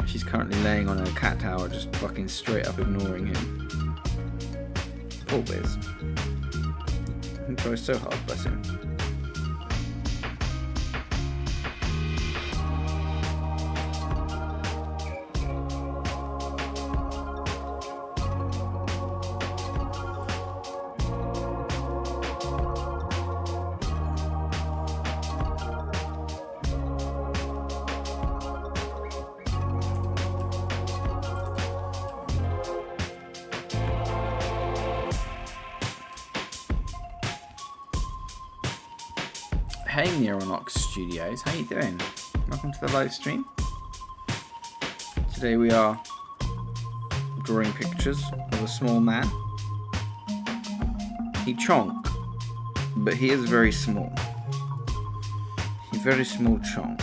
She's currently laying on her cat tower, just fucking straight up ignoring him. Poor Wiz. He tries so hard, bless him. Hey Neuronox Studios, how you doing? Welcome to the live stream. Today we are drawing pictures of a small man. He chonk, but he is very small. He's very small chonk.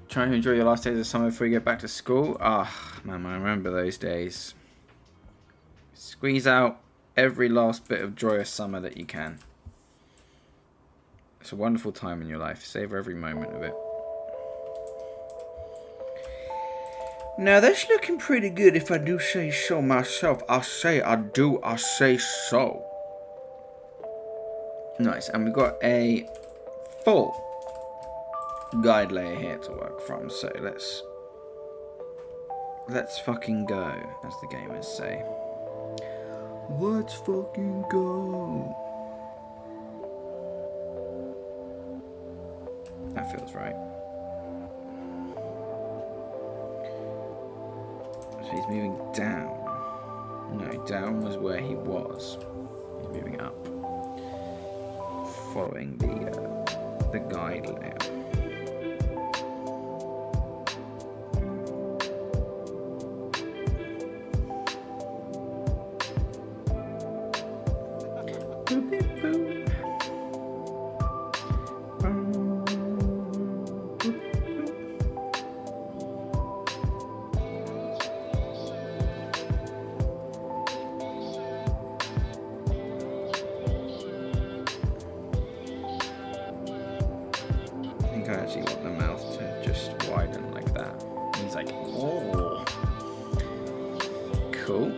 Trying to enjoy your last days of summer before you get back to school. Ah, man, I remember those days. Squeeze out every last bit of joyous summer that you can. It's a wonderful time in your life. Savor every moment of it. Now that's looking pretty good if I do say so myself. I say I do, I say so. Nice, and we've got a full guide layer here to work from, so let's fucking go, as the gamers say. Let's fucking go. That feels right. So he's moving down. No, down was where he was. He's moving up, following the guide layer. I actually want the mouth to just widen like that. He's like, oh, cool.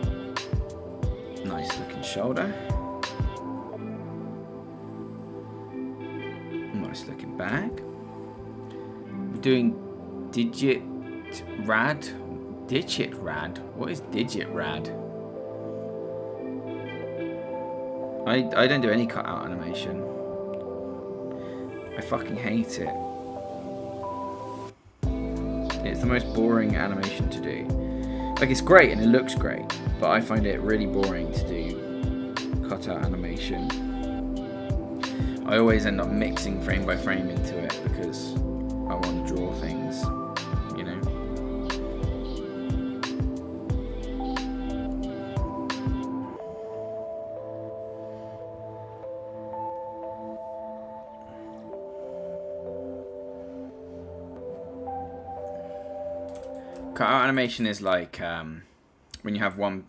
Nice looking shoulder. Nice looking bag. We're doing digit rad. Digit rad? What is digit rad? I don't do any cutout animation. I fucking hate it. It's the most boring animation to do. Like, it's great and it looks great, but I find it really boring to do cutout animation. I always end up mixing frame by frame into it because I want to draw things, you know? Cutout animation is like when you have one,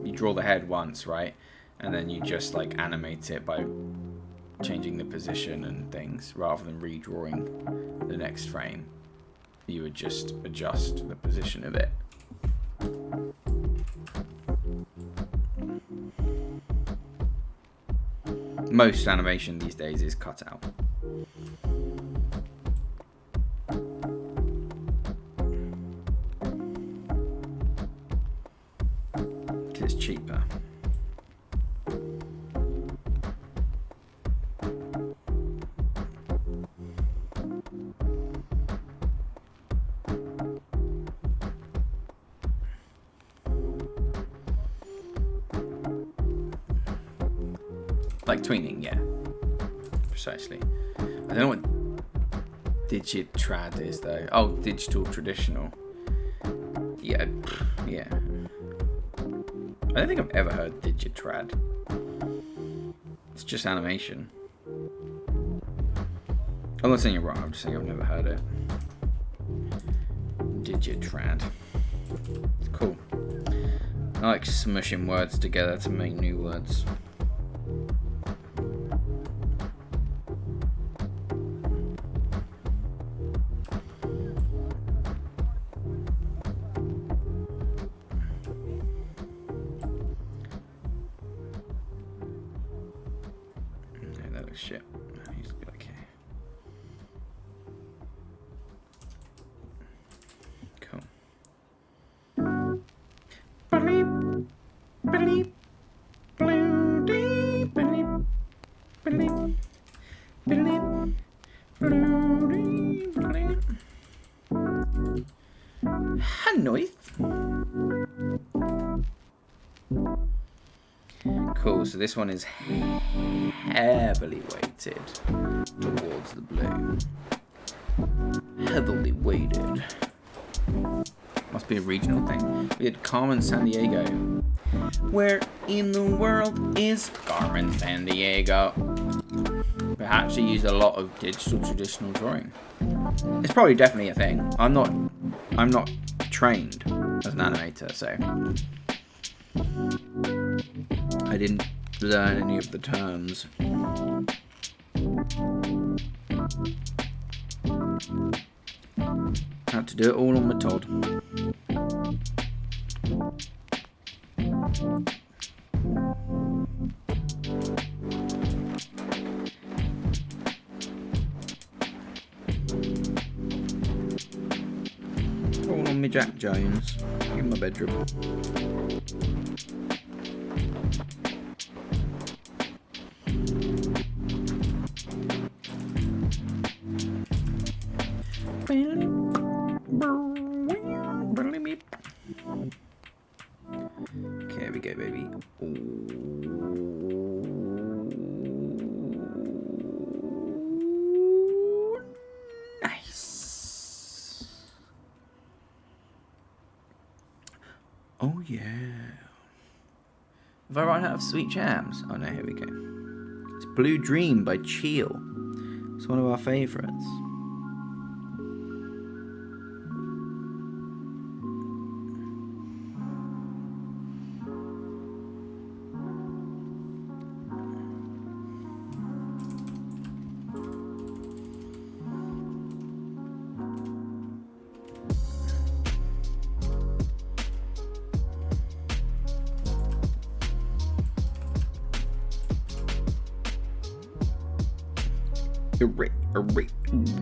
you draw the head once, right? And then you just like animate it by changing the position and things rather than redrawing the next frame. You would just adjust the position of it. Most animation these days is cut out. It's cheaper. Like tweening, yeah. Precisely. I don't know what digit trad is though. Oh, digital traditional. Yeah, yeah. I don't think I've ever heard digit trad. It's just animation. I'm not saying you're wrong, I'm just saying I've never heard it. Digit trad. It's cool. I like smushing words together to make new words. shit. Okay. Cool. Bleep, bleep, blue, deep, bleep, bleep, bleep, blue, deep, bleep. Hanoith. Cool, so this one is heavily weighted towards the blue. Heavily weighted. Must be a regional thing. We had Carmen Sandiego. Where in the world is Carmen Sandiego? We actually used a lot of digital traditional drawing. It's probably definitely a thing. I'm not trained as an animator, so I didn't learn any of the terms. Had to do it all on my Todd. All on me Jack Jones in my bedroom. Okay, here we go, baby. Ooh, nice. Oh yeah. Have I run out of sweet jams? Oh no, here we go. It's Blue Dream by Cheel. It's one of our favourites.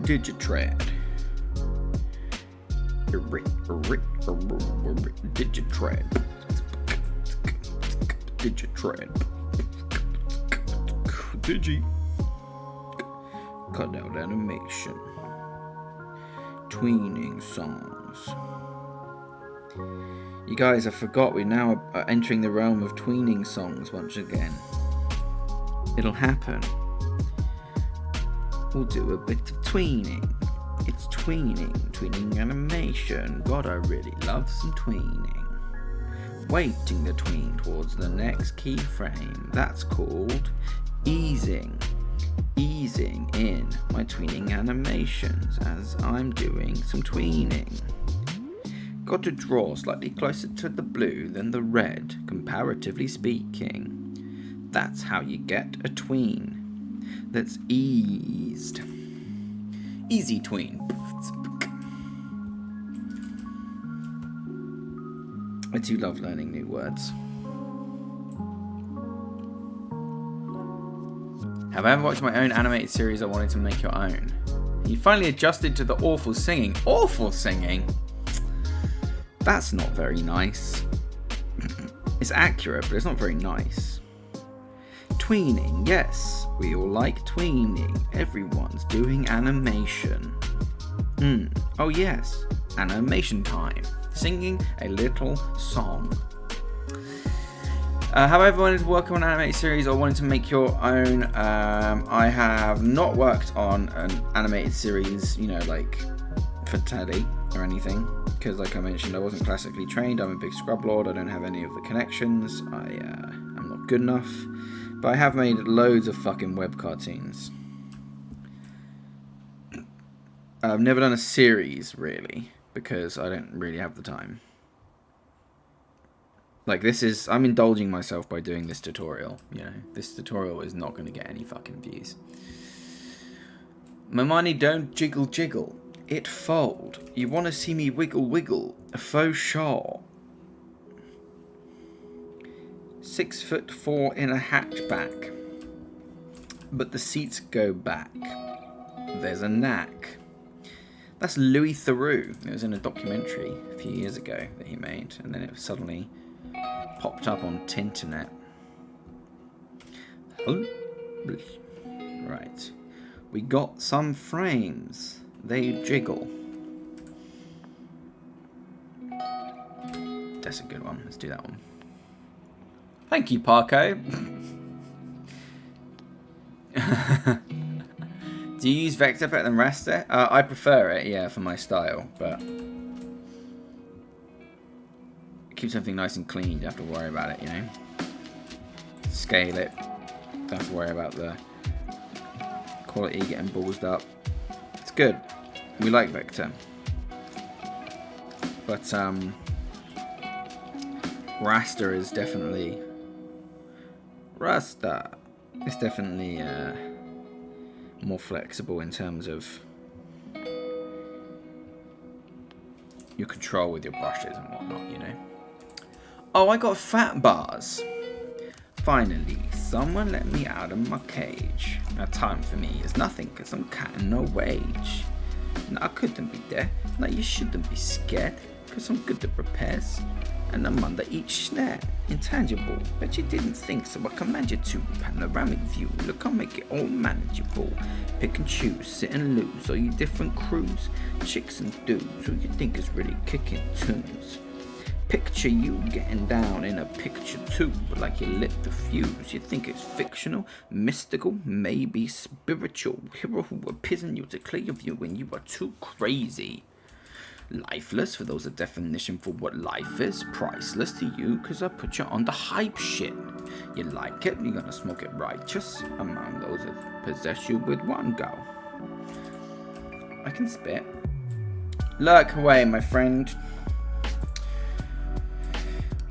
Digitread. Digitread. Digitread. Digi. Cut out animation. Tweening songs. You guys, I forgot we now are entering the realm of tweening songs once again. It'll happen. We'll do a bit of tweening. It's tweening animation. God, I really love some tweening. Weighting the tween towards the next keyframe. That's called easing. Easing in my tweening animations as I'm doing some tweening. Got to draw slightly closer to the blue than the red, comparatively speaking. That's how you get a tween. That's eased. Easy tween. I do love learning new words. Have I ever watched my own animated series or wanted to make your own? You finally adjusted to the awful singing. Awful singing? That's not very nice. It's accurate, but it's not very nice. Tweening, yes. We all like tweening. Everyone's doing animation. Oh yes, animation time. Singing a little song. Have I ever wanted to work on an animated series or wanted to make your own? I have not worked on an animated series, you know, like for telly or anything. Because like I mentioned, I wasn't classically trained. I'm a big scrub lord. I don't have any of the connections. I'm not good enough. But I have made loads of fucking web cartoons. I've never done a series, really, because I don't really have the time. Like, I'm indulging myself by doing this tutorial, you know. This tutorial is not going to get any fucking views. My money don't jiggle jiggle. It fold. You want to see me wiggle wiggle. A faux show. 6'4" in a hatchback. but the seats go back. There's a knack. That's Louis Theroux. It was in a documentary a few years ago that he made, and then it suddenly popped up on Tinternet. Right. We got some frames. They jiggle. That's a good one. Let's do that one. Thank you, Parko. Do you use vector better than raster? I prefer it, yeah, for my style, but it keeps everything nice and clean. You don't have to worry about it, you know. Scale it. Don't have to worry about the quality getting ballsed up. It's good. We like vector, but raster is definitely raster. It's definitely more flexible in terms of your control with your brushes and whatnot, you know. Oh, I got fat bars. Finally, someone let me out of my cage. Now time for me is nothing, cause I'm cutting no wage. Now I couldn't be there. Now you shouldn't be scared, cause I'm good at repairs. And I'm under each snare, intangible. Bet you didn't think, so I command you to. Panoramic view, look, I'll make it all manageable. Pick and choose, sit and lose, all you different crews, chicks and dudes, who you think is really kicking tunes. Picture you getting down in a picture tube, like you lit the fuse. You think it's fictional, mystical, maybe spiritual. Hero who appears in you to clear your view when you are too crazy. Lifeless, for those a definition for what life is. Priceless to you, cause I put you on the hype shit. You like it, you're gonna smoke it righteous. Among those that possess you with one go. I can spit. Lurk away, my friend.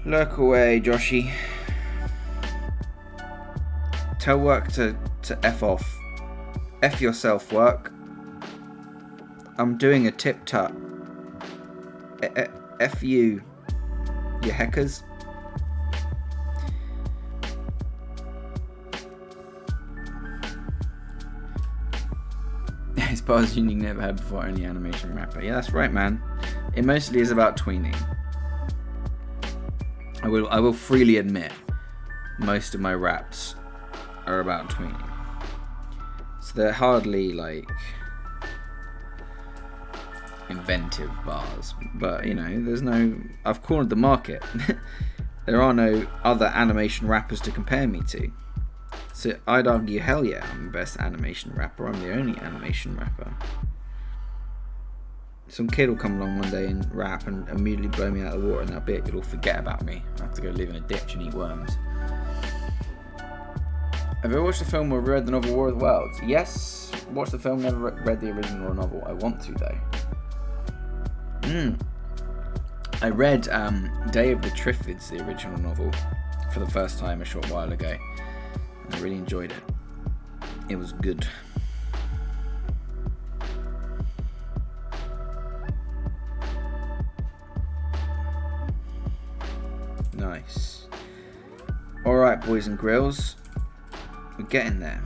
Lurk away, Joshy. Tell work to F off. F yourself, work. I'm doing a TipTut. F you hackers. As far as unique never had before any animation rapper. Yeah, that's right, man. It mostly is about tweening. I will freely admit, most of my raps are about tweening. So they're hardly like inventive bars, but you know, I've cornered the market. There are no other animation rappers to compare me to. So I'd argue, hell yeah, I'm the best animation rapper. I'm the only animation rapper. Some kid will come along one day and rap and immediately blow me out of the water, and that'll be it. You'll all forget about me. I have to go live in a ditch and eat worms. Have you ever watched the film or read the novel War of the Worlds? Yes. Watched the film, never read the original novel. I want to though. I read Day of the Triffids, the original novel, for the first time a short while ago. And I really enjoyed it. It was good. Nice. Alright, boys and grills. We're getting there.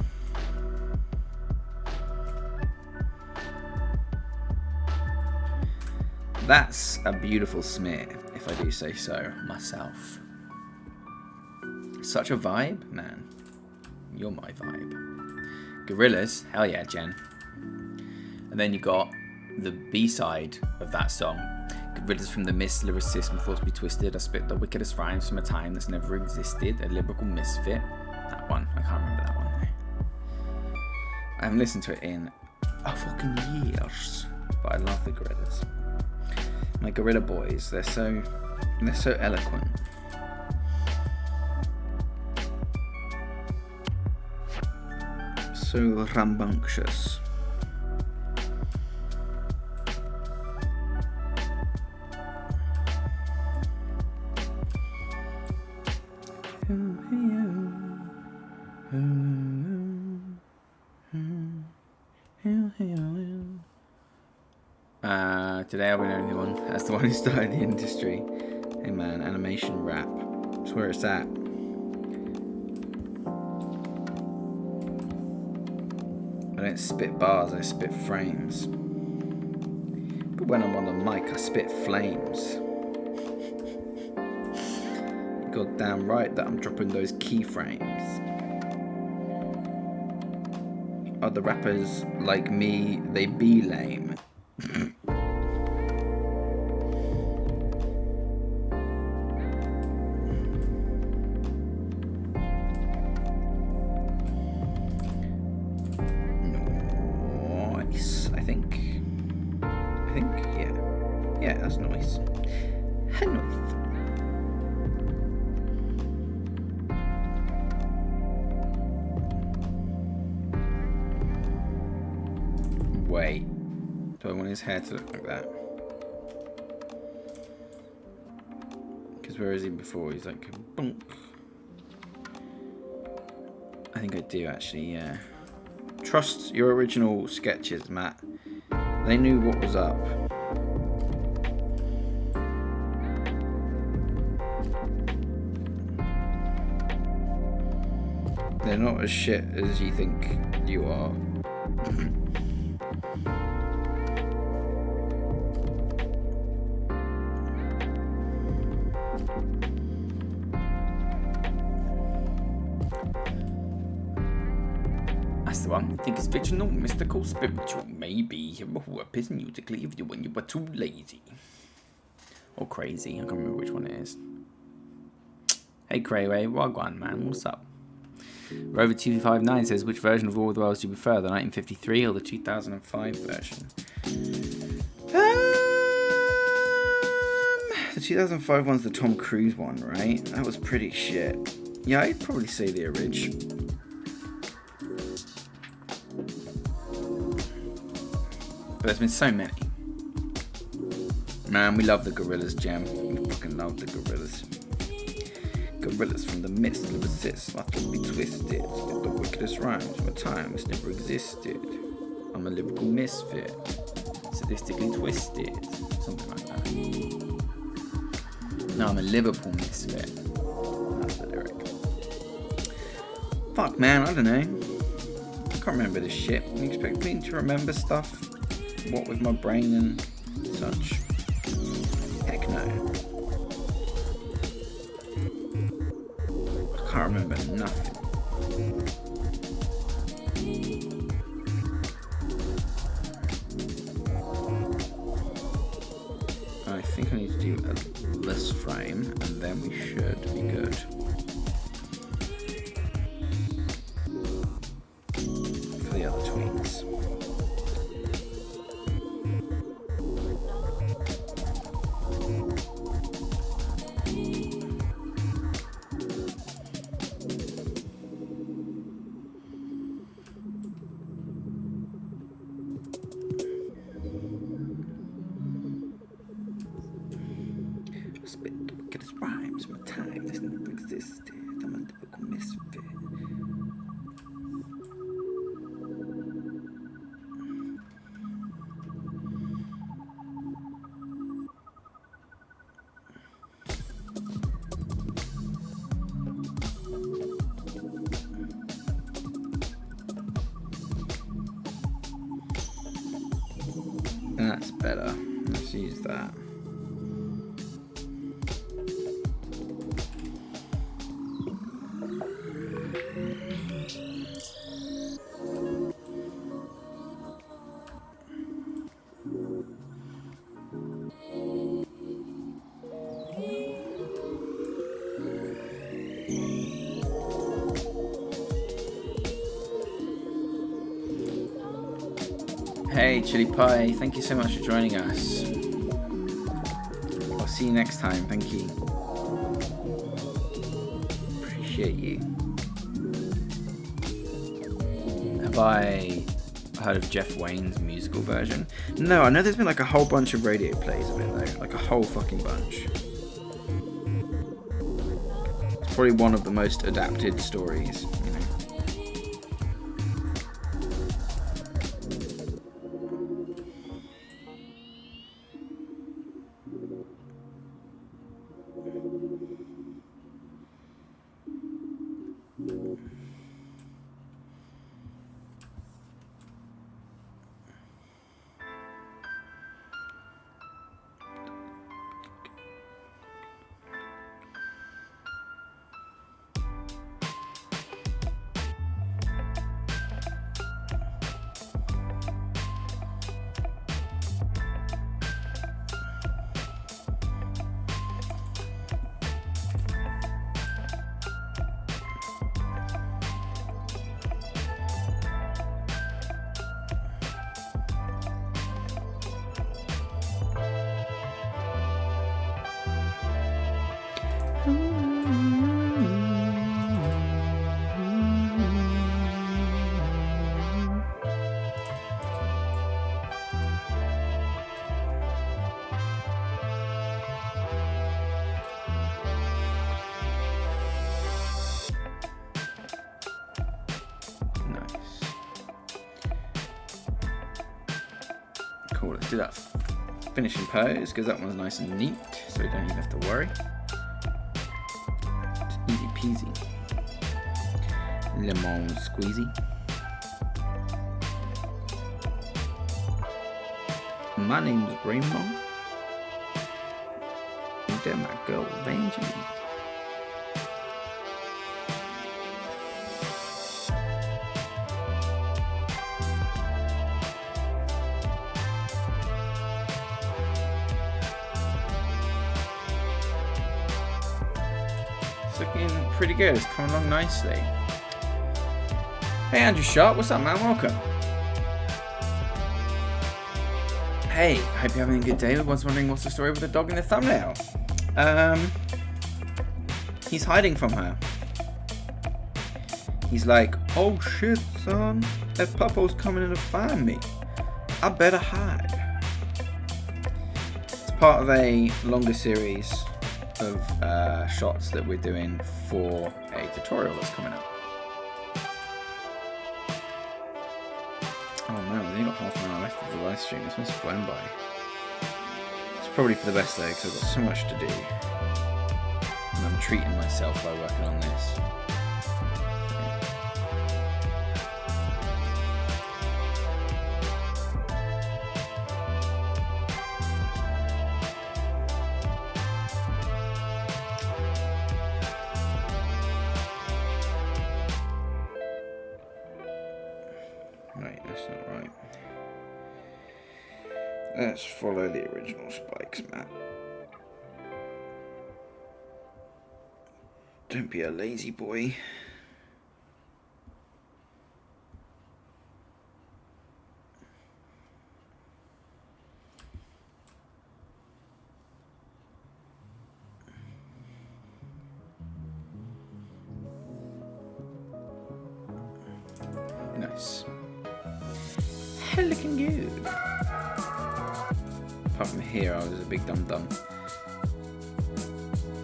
That's a beautiful smear, if I do say so myself. Such a vibe, man. You're my vibe. Gorillas, hell yeah, Jen. And then you got the B-side of that song. Gorillas from the mist, lyricist, my thoughts be twisted. I spit the wickedest rhymes from a time that's never existed. A lyrical misfit. That one, I can't remember that one. I haven't listened to it in fucking years, but I love the Gorillas. My gorilla boys, they're so eloquent. So rambunctious. Today I'll be the only one. That's the one who started the industry. Hey man, animation rap. That's where it's at. don't spit bars, I spit frames. But when I'm on the mic, I spit flames. Goddamn right that I'm dropping those keyframes. Other rappers like me, they be lame. Nice, I think, yeah. Yeah, that's nice. Nice. Wait, do I want his hair to look like that? Because where is he before? He's like, bonk. I think I do actually, yeah. Trust your original sketches, Matt. They knew what was up. They're not as shit as you think you are. That's the one. Think it's fictional, mystical, spiritual. Maybe who appears musically if you when you were too lazy. Or crazy. I can't remember which one it is. Hey Crayway, Wagwan man, what's up? Rover259 says, which version of War of the Worlds do you prefer, the 1953 or the 2005 version? The 2005 one's the Tom Cruise one, right? That was pretty shit. Yeah, I'd probably say the original. But there's been so many. Man, we love the Gorillas, Gem. We fucking love the Gorillas. Gorillas from the midst of resist, my thoughts be twisted. Spit the wickedest rhymes, my times never existed. I'm a lyrical misfit, sadistically twisted. Something like that. No, I'm a Liverpool misfit. That's the lyric. Fuck, man, I don't know. I can't remember this shit. You expect me to remember stuff? What with my brain and such? Heck no. I can't remember nothing. I think I need to do a list frame and then we should be good. For the other tweaks. That's better. Let's use that. Hey Chili Pie, thank you so much for joining us. I'll see you next time, thank you. Appreciate you. Have I heard of Jeff Wayne's musical version? No, I know there's been like a whole bunch of radio plays of it though, like a whole fucking bunch. It's probably one of the most adapted stories, you know. Cool, let's do that finishing pose, because that one's nice and neat, so we don't even have to worry. It's easy peasy. Lemon squeezy. My name's Rainbow. And there my girl, Vanjie. It's looking pretty good. It's coming along nicely. Hey Andrew Sharp, what's up, man? Welcome. Hey, hope you're having a good day. Everyone's wondering what's the story with the dog in the thumbnail. He's hiding from her. He's like, oh shit, son, that puppo's coming in to find me. I better hide. It's part of a longer series of shots that we're doing for a tutorial that's coming up. Oh man, we've only got half an hour left of the live stream. This must have flown by. It's probably for the best though, because I've got so much to do. And I'm treating myself by working on this. Right, that's not right. Let's follow the original spikes, Matt. Don't be a lazy boy. Nice. Looking good. Apart from here, I was a big dum-dum.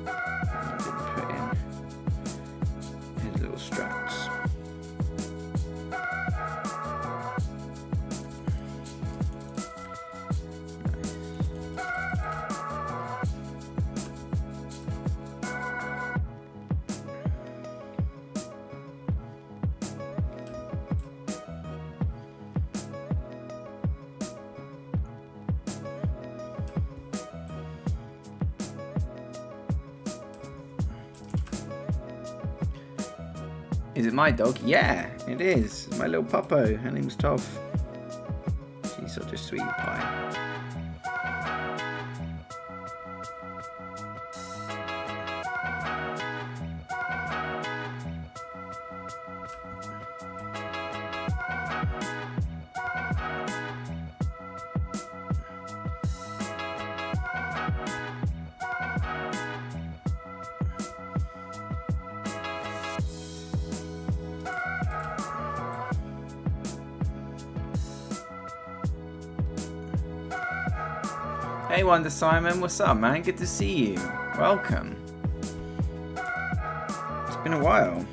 I didn't put in his little straps. Is it my dog? Yeah, it is. My little puppo. Her name's Tov. She's such a sweet pie. Hey Wonder Simon, what's up man? Good to see you. Welcome. It's been a while.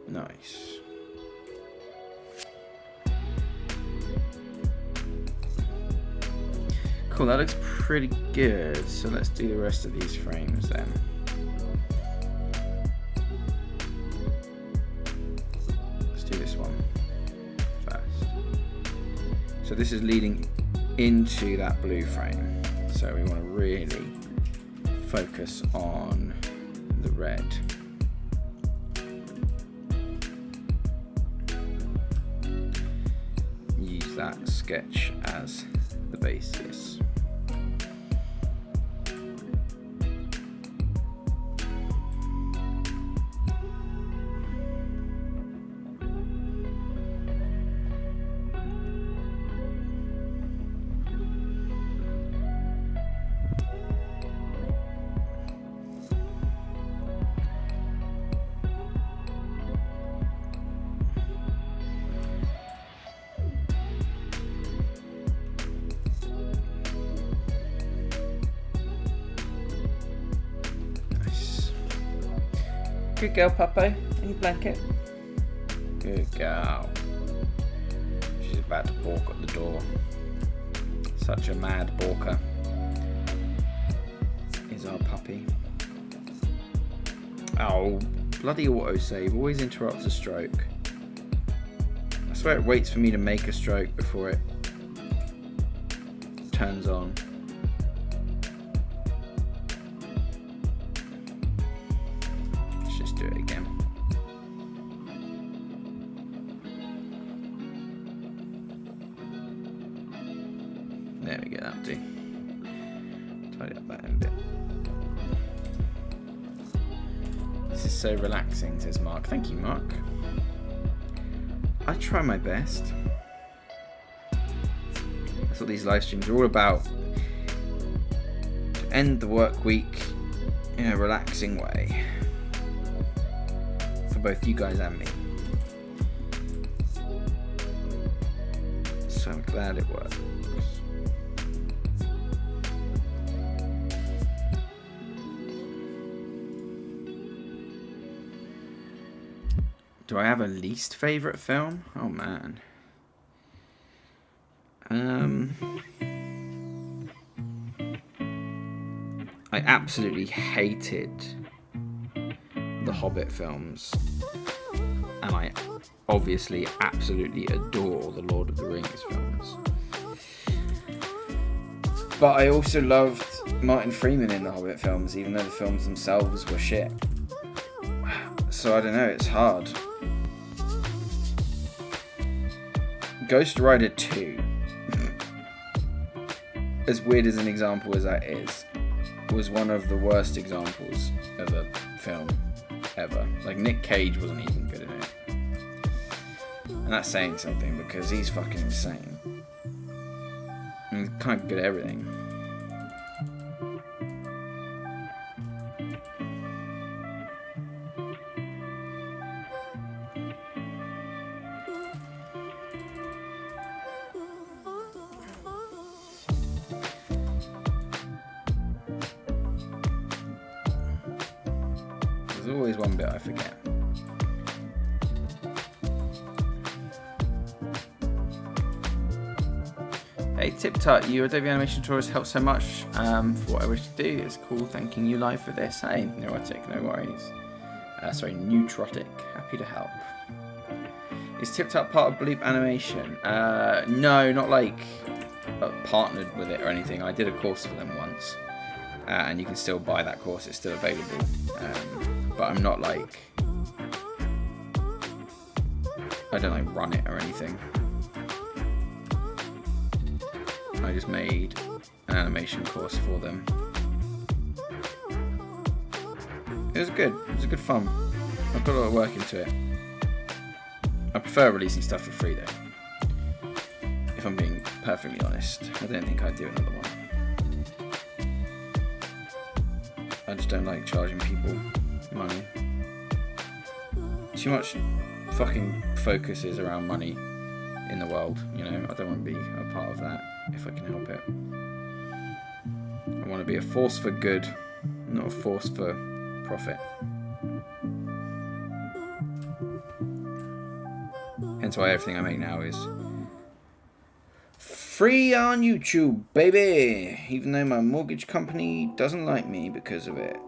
Nice. Cool, that looks pretty good. So let's do the rest of these frames then. Let's do this one first. So this is leading into that blue frame. So we want to really focus on the red. Use that sketch as the basis. Good girl, Puppo. In your blanket. Good girl. She's about to balk at the door. Such a mad balker is our puppy. Oh, bloody autosave. Always interrupts a stroke. I swear it waits for me to make a stroke before it turns on. Let's just do it again. There we go, that'll do. Tidy up that end bit. This is so relaxing, says Mark. Thank you, Mark. I try my best. That's what these live streams are all about. To end the work week in a relaxing way. For both you guys and me. So I'm glad it works. Do I have a least favourite film? Oh man. I absolutely hated the Hobbit films. And I obviously absolutely adore the Lord of the Rings films. But I also loved Martin Freeman in the Hobbit films, even though the films themselves were shit. So I don't know, it's hard. Ghost Rider 2, as weird as an example as that is, was one of the worst examples of a film ever. Like, Nick Cage wasn't even good in it. And that's saying something, because he's fucking insane. And he's kind of good at everything. There's always one bit I forget. Hey TipTut, your Adobe Animation Tours help so much for what I wish to do. It's cool thanking you live for this. Hey, Neurotic, no worries. Neutrotic, happy to help. Is TipTut part of Bleep Animation? No, not like partnered with it or anything. I did a course for them once. And you can still buy that course, it's still available. But I'm not like, I don't like run it or anything. I just made an animation course for them. It was good, it was good fun. I put a lot of work into it. I prefer releasing stuff for free though. If I'm being perfectly honest, I don't think I'd do another one. I just don't like charging people money. Too much fucking focus is around money in the world, you know. I don't want to be a part of that if I can help it. I want to be a force for good, not a force for profit. Hence why everything I make now is free on YouTube, baby! Even though my mortgage company doesn't like me because of it.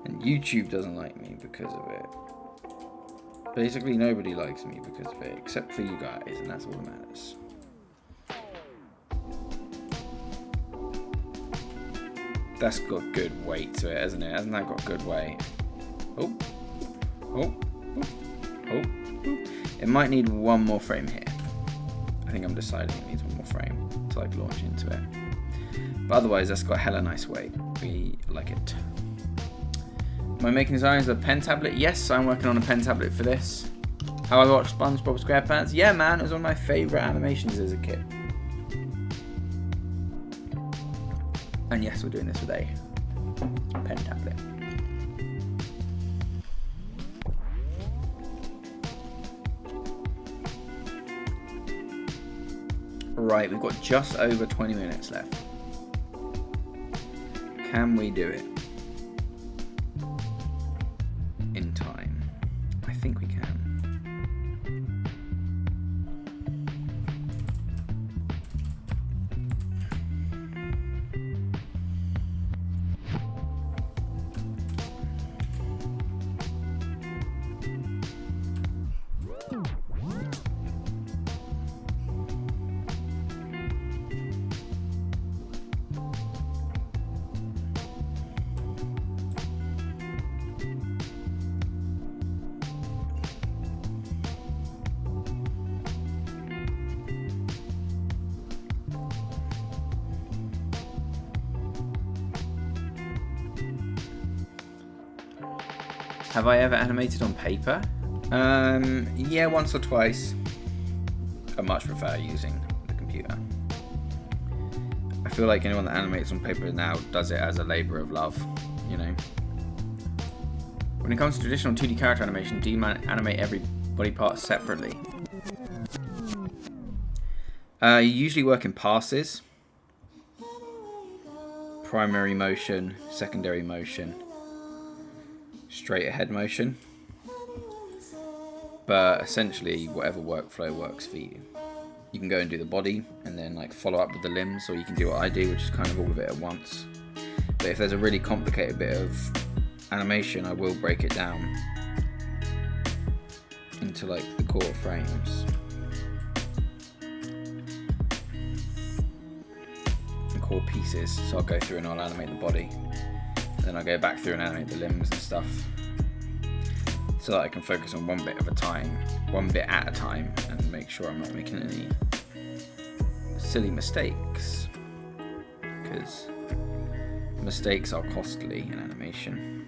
And YouTube doesn't like me because of it. Basically nobody likes me because of it, except for you guys, and that's all that matters. That's got good weight to it, hasn't it? Hasn't that got good weight? Oh. Oh. Oh. Oh. It might need one more frame here. I think I'm deciding it needs one more frame to like launch into it. But otherwise, that's got hella nice weight. We like it. Am I making designs with a pen tablet? Yes, I'm working on a pen tablet for this. How I watched SpongeBob SquarePants? Yeah, man, it was one of my favourite animations as a kid. And yes, we're doing this with a pen tablet. Right, we've got just over 20 minutes left. Can we do it? Have I ever animated on paper? Yeah, once or twice. I much prefer using the computer. I feel like anyone that animates on paper now does it as a labour of love, you know. When it comes to traditional 2D character animation, do you animate every body part separately? You usually work in passes. Primary motion, secondary motion, straight ahead motion. But essentially, whatever workflow works for you. You can go and do the body and then like follow up with the limbs, or you can do what I do, which is kind of all of it at once. But if there's a really complicated bit of animation, I will break it down into like the core frames. And core pieces. So I'll go through and I'll animate the body. And then I'll go back through and animate the limbs and stuff. So that I can focus on one bit at a time, and make sure I'm not making any silly mistakes. Because mistakes are costly in animation.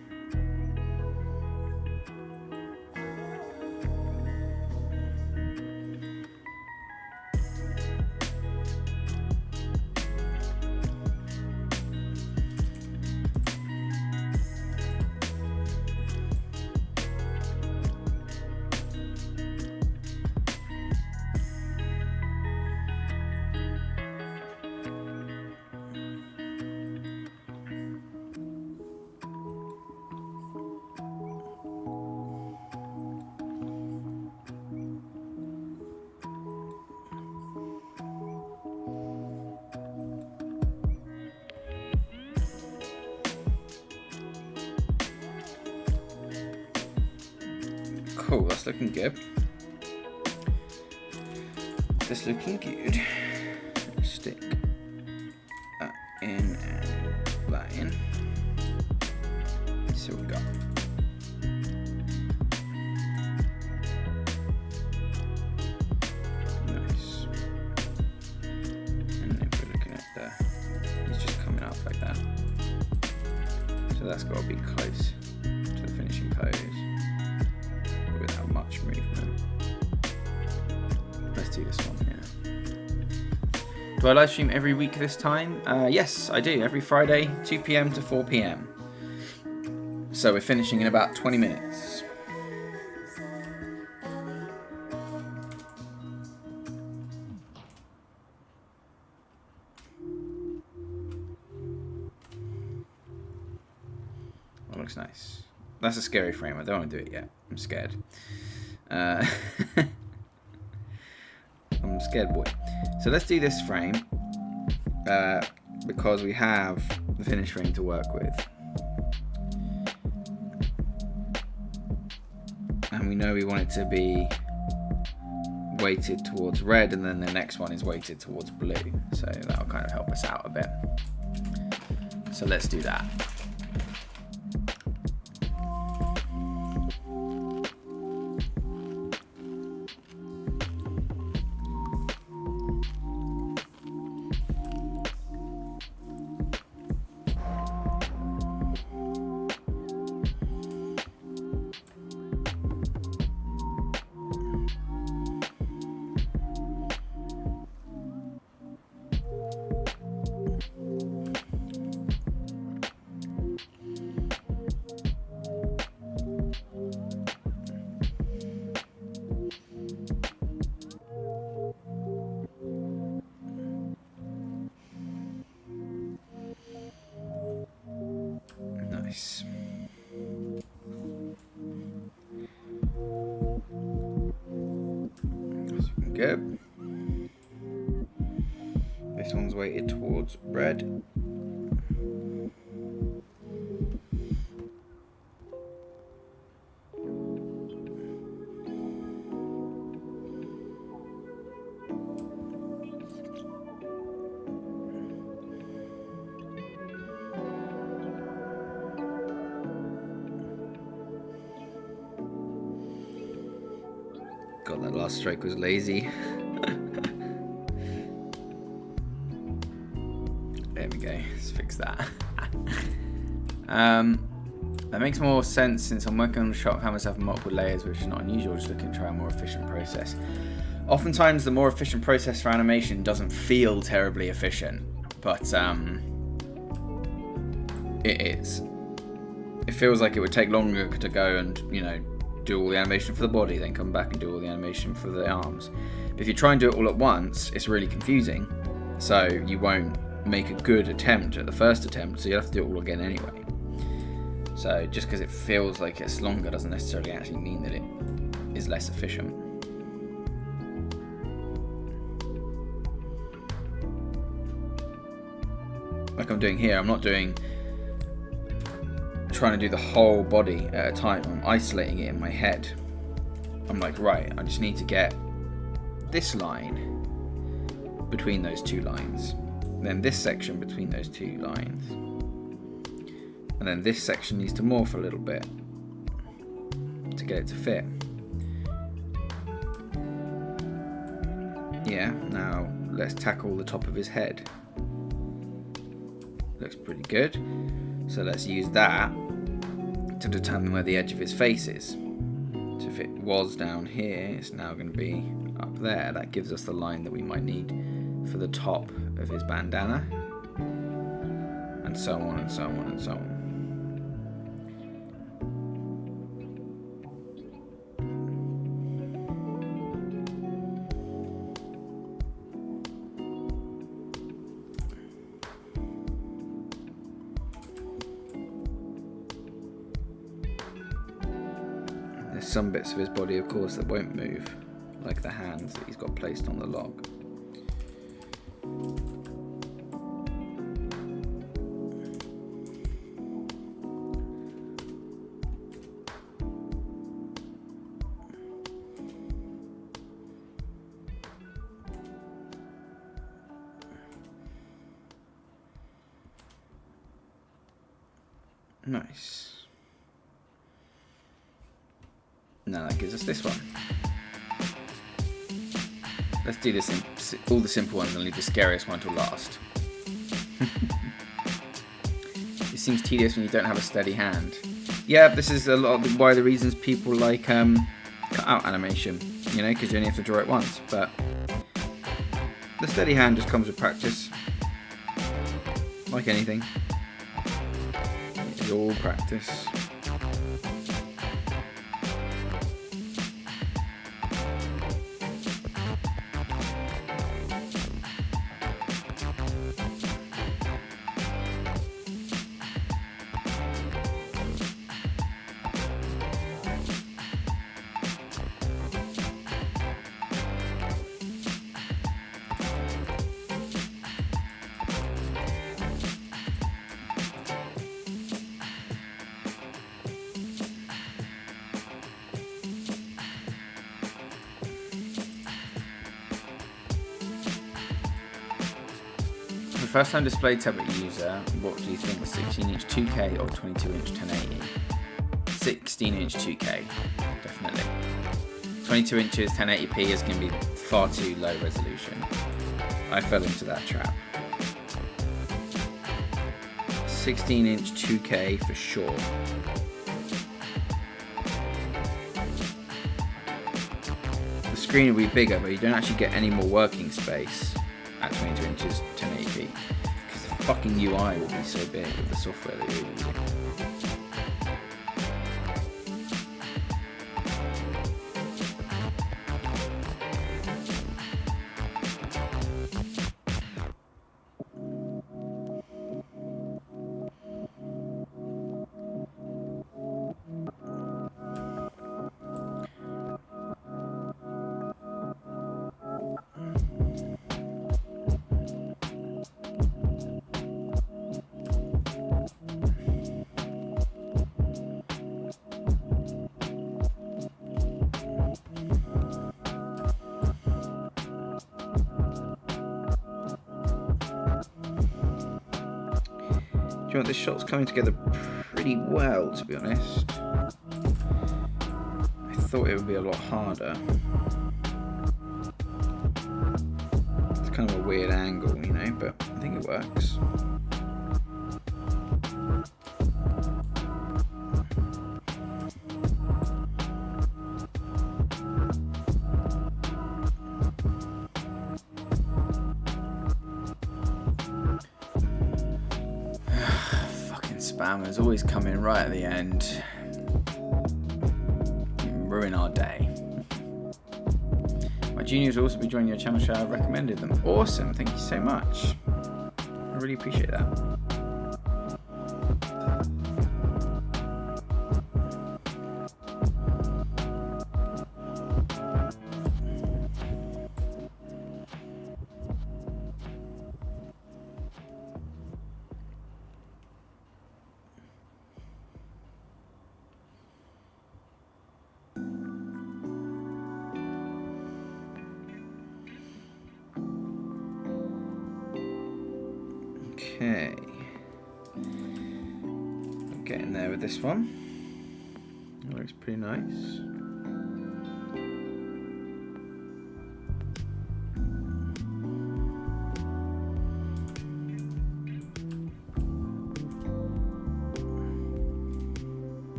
Cool, that's looking good. That's looking good. Stick that in and that in. So we got. Nice. And if we're looking at it's just coming up like that. So that's got to be close to the finishing pose. Without much movement. Let's do this one, yeah. Do I live stream every week this time? Yes, I do. Every Friday, 2 PM to 4 PM. So we're finishing in about 20 minutes. That looks nice. That's a scary frame. I don't want to do it yet. I'm scared. I'm scared boy. So let's do this frame because we have the finished frame to work with. And we know we want it to be weighted towards red, and then the next one is weighted towards blue. So that'll kind of help us out a bit. So let's do that. Nice. That's looking good. This one's weighted towards red. God, that last stroke was lazy. There we go. Let's fix that. That makes more sense since I'm working on a shot camera myself in multiple layers, which is not unusual, just looking to try a more efficient process. Oftentimes the more efficient process for animation doesn't feel terribly efficient, but it is. It feels like it would take longer to go and, you know, do all the animation for the body, then come back and do all the animation for the arms. But if you try and do it all at once, it's really confusing, so you won't make a good attempt at the first attempt, so you'll have to do it all again anyway. So just because it feels like it's longer doesn't necessarily actually mean that it is less efficient. Like I'm doing here, I'm not trying to do the whole body at a time. I'm isolating it in my head. I'm like, right, I just need to get this line between those two lines, and then this section between those two lines, and then this section needs to morph a little bit to get it to fit. Yeah, now let's tackle the top of his head. Looks pretty good. So let's use that to determine where the edge of his face is. So if it was down here, it's now going to be up there. That gives us the line that we might need for the top of his bandana. And so on and so on and so on. Some bits of his body, of course, that won't move, like the hands that he's got placed on the log. Nice. Now that gives us this one. Let's do this in all the simple ones and leave the scariest one till last. It seems tedious when you don't have a steady hand. Yeah, this is a lot of why the reasons people like cut out animation, you know, because you only have to draw it once. But the steady hand just comes with practice, like anything. It's all practice. First time display tablet user, what do you think? 16-inch 2K or 22-inch 1080? 16-inch 2K, definitely. 22 inches 1080p is going to be far too low resolution. I fell into that trap. 16-inch 2K for sure. The screen will be bigger, but you don't actually get any more working space at 22 inches 1080p, because the fucking UI will be so big with the software that you're using. You know, this shot's coming together pretty well, to be honest. I thought it would be a lot harder. It's kind of a weird angle, you know, but I think it works. spammers always come in right at the end, ruin our day. My juniors will also be joining your channel show. I've recommended them. Awesome, thank you so much. I really appreciate that. Okay, I'm getting there with this one. It looks pretty nice.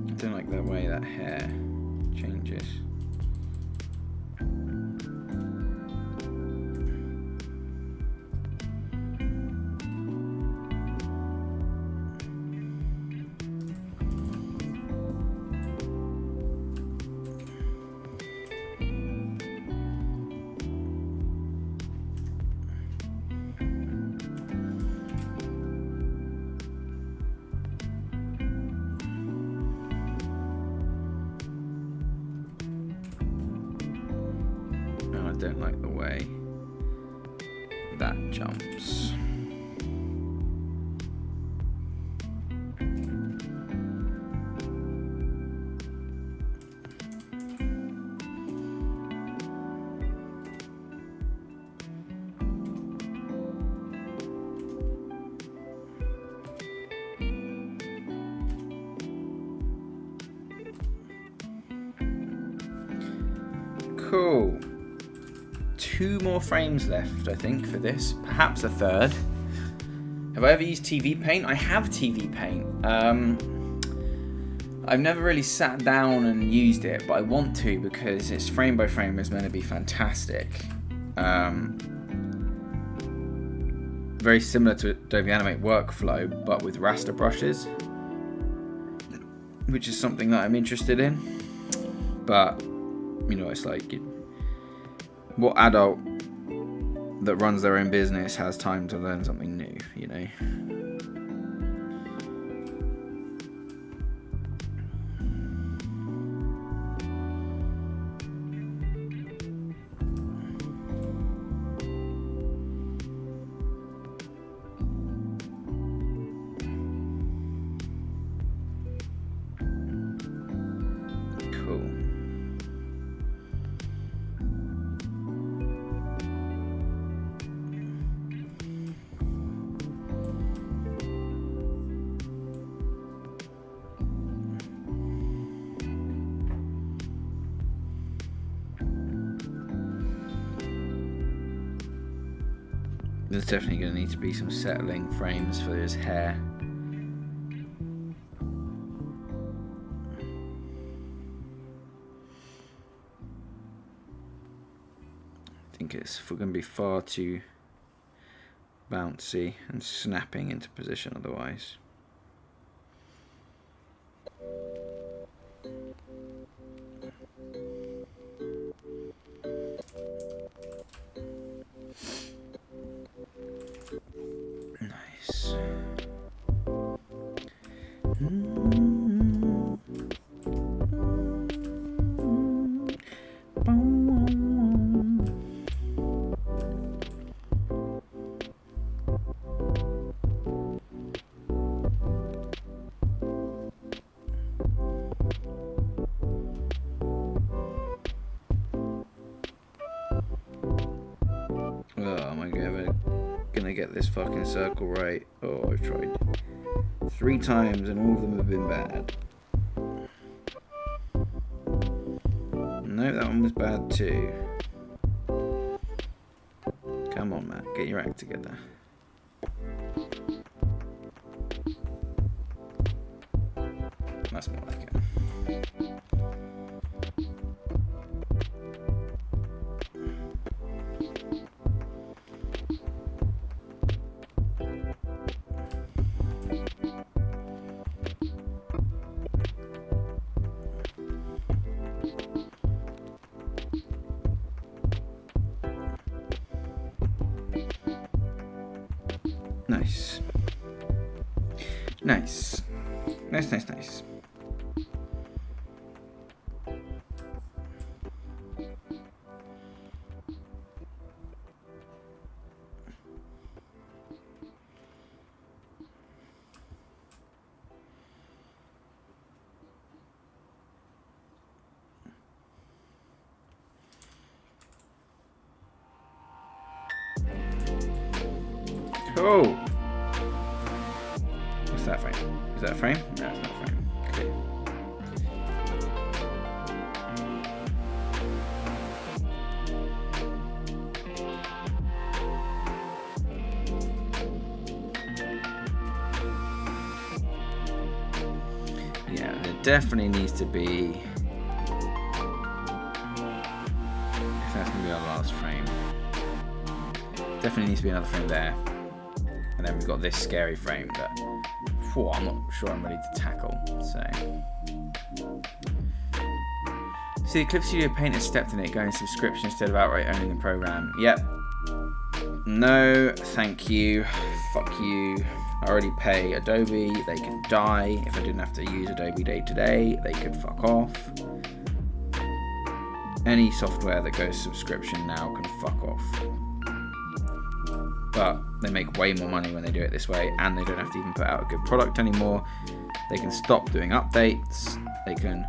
I don't like the way that hair changes. I don't like the way that jumps. Cool. 2 more frames left, I think, for this. Perhaps a third. Have I ever used TV Paint? I have TV Paint. I've never really sat down and used it, but I want to because it's frame by frame is meant to be fantastic. Very similar to Adobe Animate Workflow, but with raster brushes, which is something that I'm interested in. But, you know, it's like, what adult that runs their own business has time to learn something new, you know? Cool. There's definitely going to need to be some settling frames for his hair. I think it's going to be far too bouncy and snapping into position otherwise. Nice. Oh my god, we're gonna get this fucking circle right. Oh, I've tried 3 times and all of them have been bad. No, that one was bad too. Come on, Matt, get your act together. That's more like it. Nice. Nice. Nice, nice, nice. Cool. What's that frame? Is that a frame? No, it's not a frame. Okay. Yeah, there definitely needs to be. If that's gonna be our last frame. Definitely needs to be another frame there. And then we've got this scary frame that I'm not sure I'm ready to tackle. So see, the Clip Studio Paint has stepped in it, going subscription instead of outright owning the program. Yep. No, thank you. Fuck you. I already pay Adobe. They could die. If I didn't have to use Adobe day to day, they could fuck off. Any software that goes subscription now can fuck off. But they make way more money when they do it this way, and they don't have to even put out a good product anymore. They can stop doing updates, they can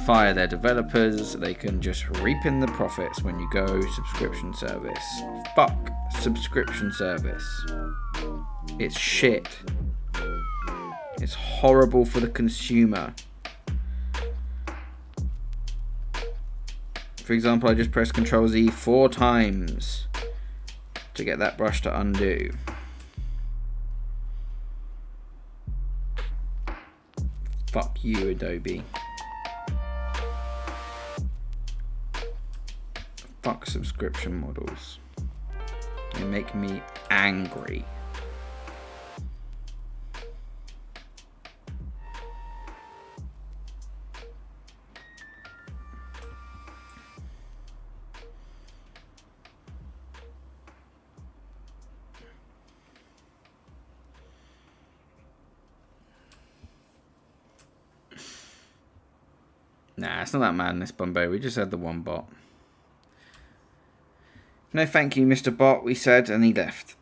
fire their developers, they can just reap in the profits when you go subscription service. Fuck subscription service. It's shit. It's horrible for the consumer. For example, I just pressed Ctrl Z 4 times to get that brush to undo. Fuck you, Adobe. Fuck subscription models. They make me angry. Nah, it's not that madness, Bumbo. We just had the one bot. No thank you, Mr. Bot, we said, and he left.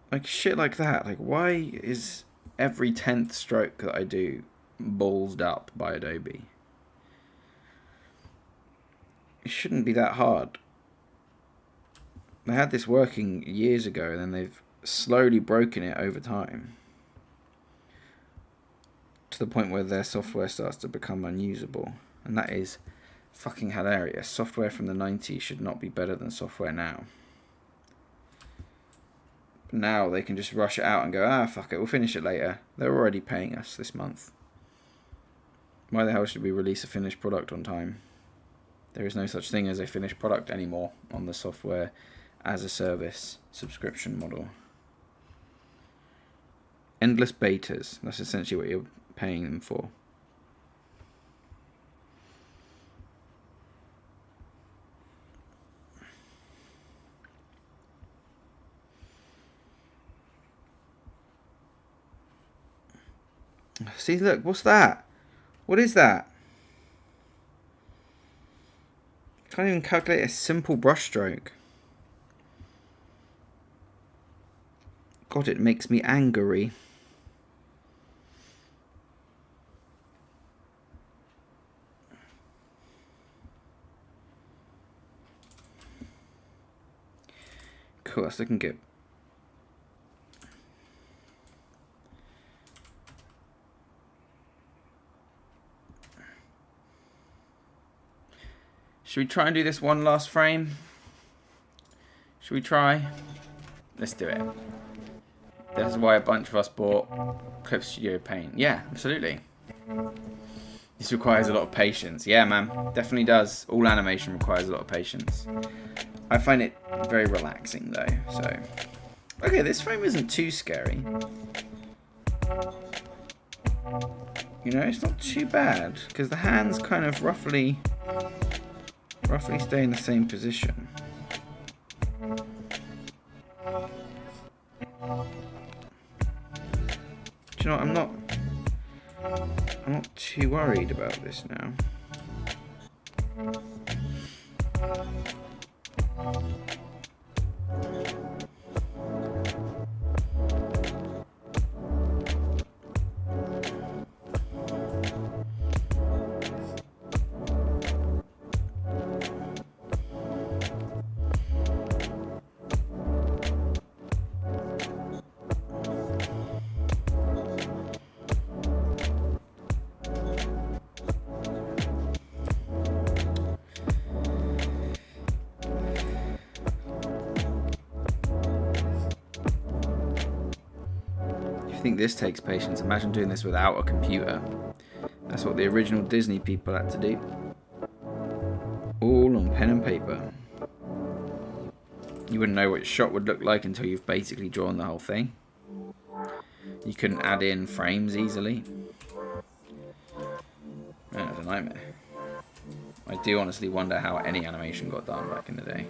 Like, shit like that. Like, why is every 10th stroke that I do ballsed up by Adobe? It shouldn't be that hard. They had this working years ago, and then they've slowly broken it over time to the point where their software starts to become unusable, and that is fucking hilarious. Software from the 90s should not be better than software now. But now they can just rush it out and go, fuck it, we'll finish it later. They're already paying us this month. Why the hell should we release a finished product on time? There is no such thing as a finished product anymore on the software as a service subscription model. Endless betas. That's essentially what you're paying them for. See, look, what's that? What is that? Can't even calculate a simple brush stroke. God, it makes me angry. Cool, that's looking good. Should we try and do this one last frame? Should we try? Let's do it. That's why a bunch of us bought Clip Studio Paint. Yeah, absolutely. This requires a lot of patience. Yeah, man, definitely does. All animation requires a lot of patience. I find it very relaxing, though. So, okay, this frame isn't too scary. You know, it's not too bad because the hands kind of roughly roughly stay in the same position. Do you know what? I'm not too worried about this now. I think this takes patience. Imagine doing this without a computer. That's what the original Disney people had to do. All on pen and paper. You wouldn't know what your shot would look like until you've basically drawn the whole thing. You couldn't add in frames easily. Man, it was a nightmare. I do honestly wonder how any animation got done back in the day.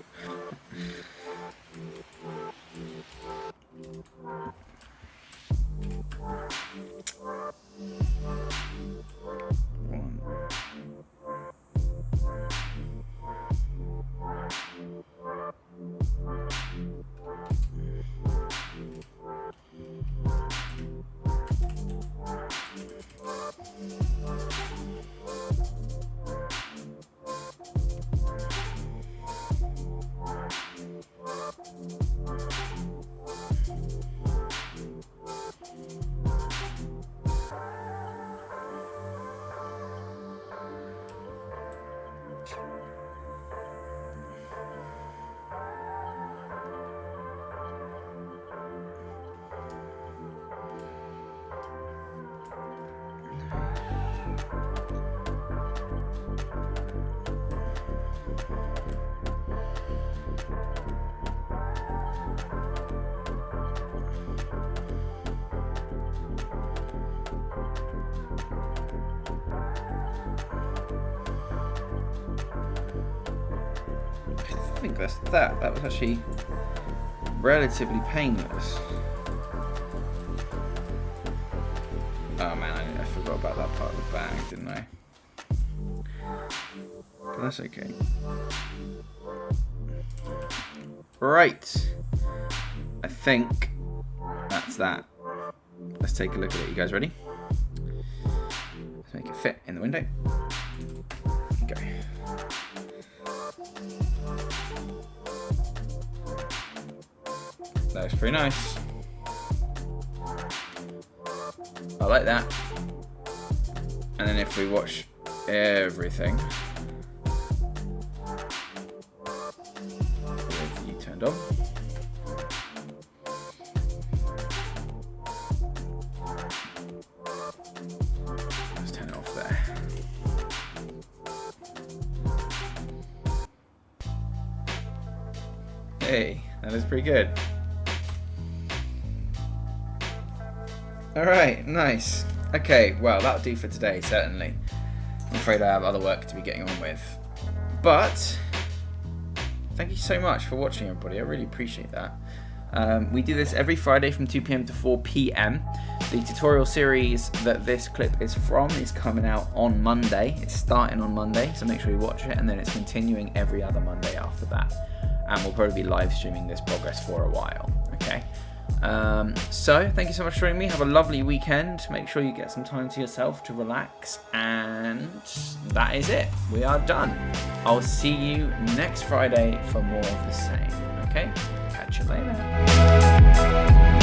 I think that's that. That was actually relatively painless. Oh man, I forgot about that part of the bag, didn't I? But that's okay. Right. I think that's that. Let's take a look at it. You guys ready? Let's make it fit in the window. Go. That looks pretty nice. I like that. And then if we watch everything with you turned on, let's turn it off there. Hey, that is pretty good. Alright, nice. Okay, well, that'll do for today, certainly. I'm afraid I have other work to be getting on with. But, thank you so much for watching, everybody. I really appreciate that. We do this every Friday from 2 PM to 4 PM. The tutorial series that this clip is from is coming out on Monday. It's starting on Monday, so make sure you watch it, and then it's continuing every other Monday after that. And we'll probably be live streaming this progress for a while, okay? So thank you so much for joining me. Have a lovely weekend. Make sure you get some time to yourself to relax, and that is it. We are done. I'll see you next Friday for more of the same. Okay, catch you later.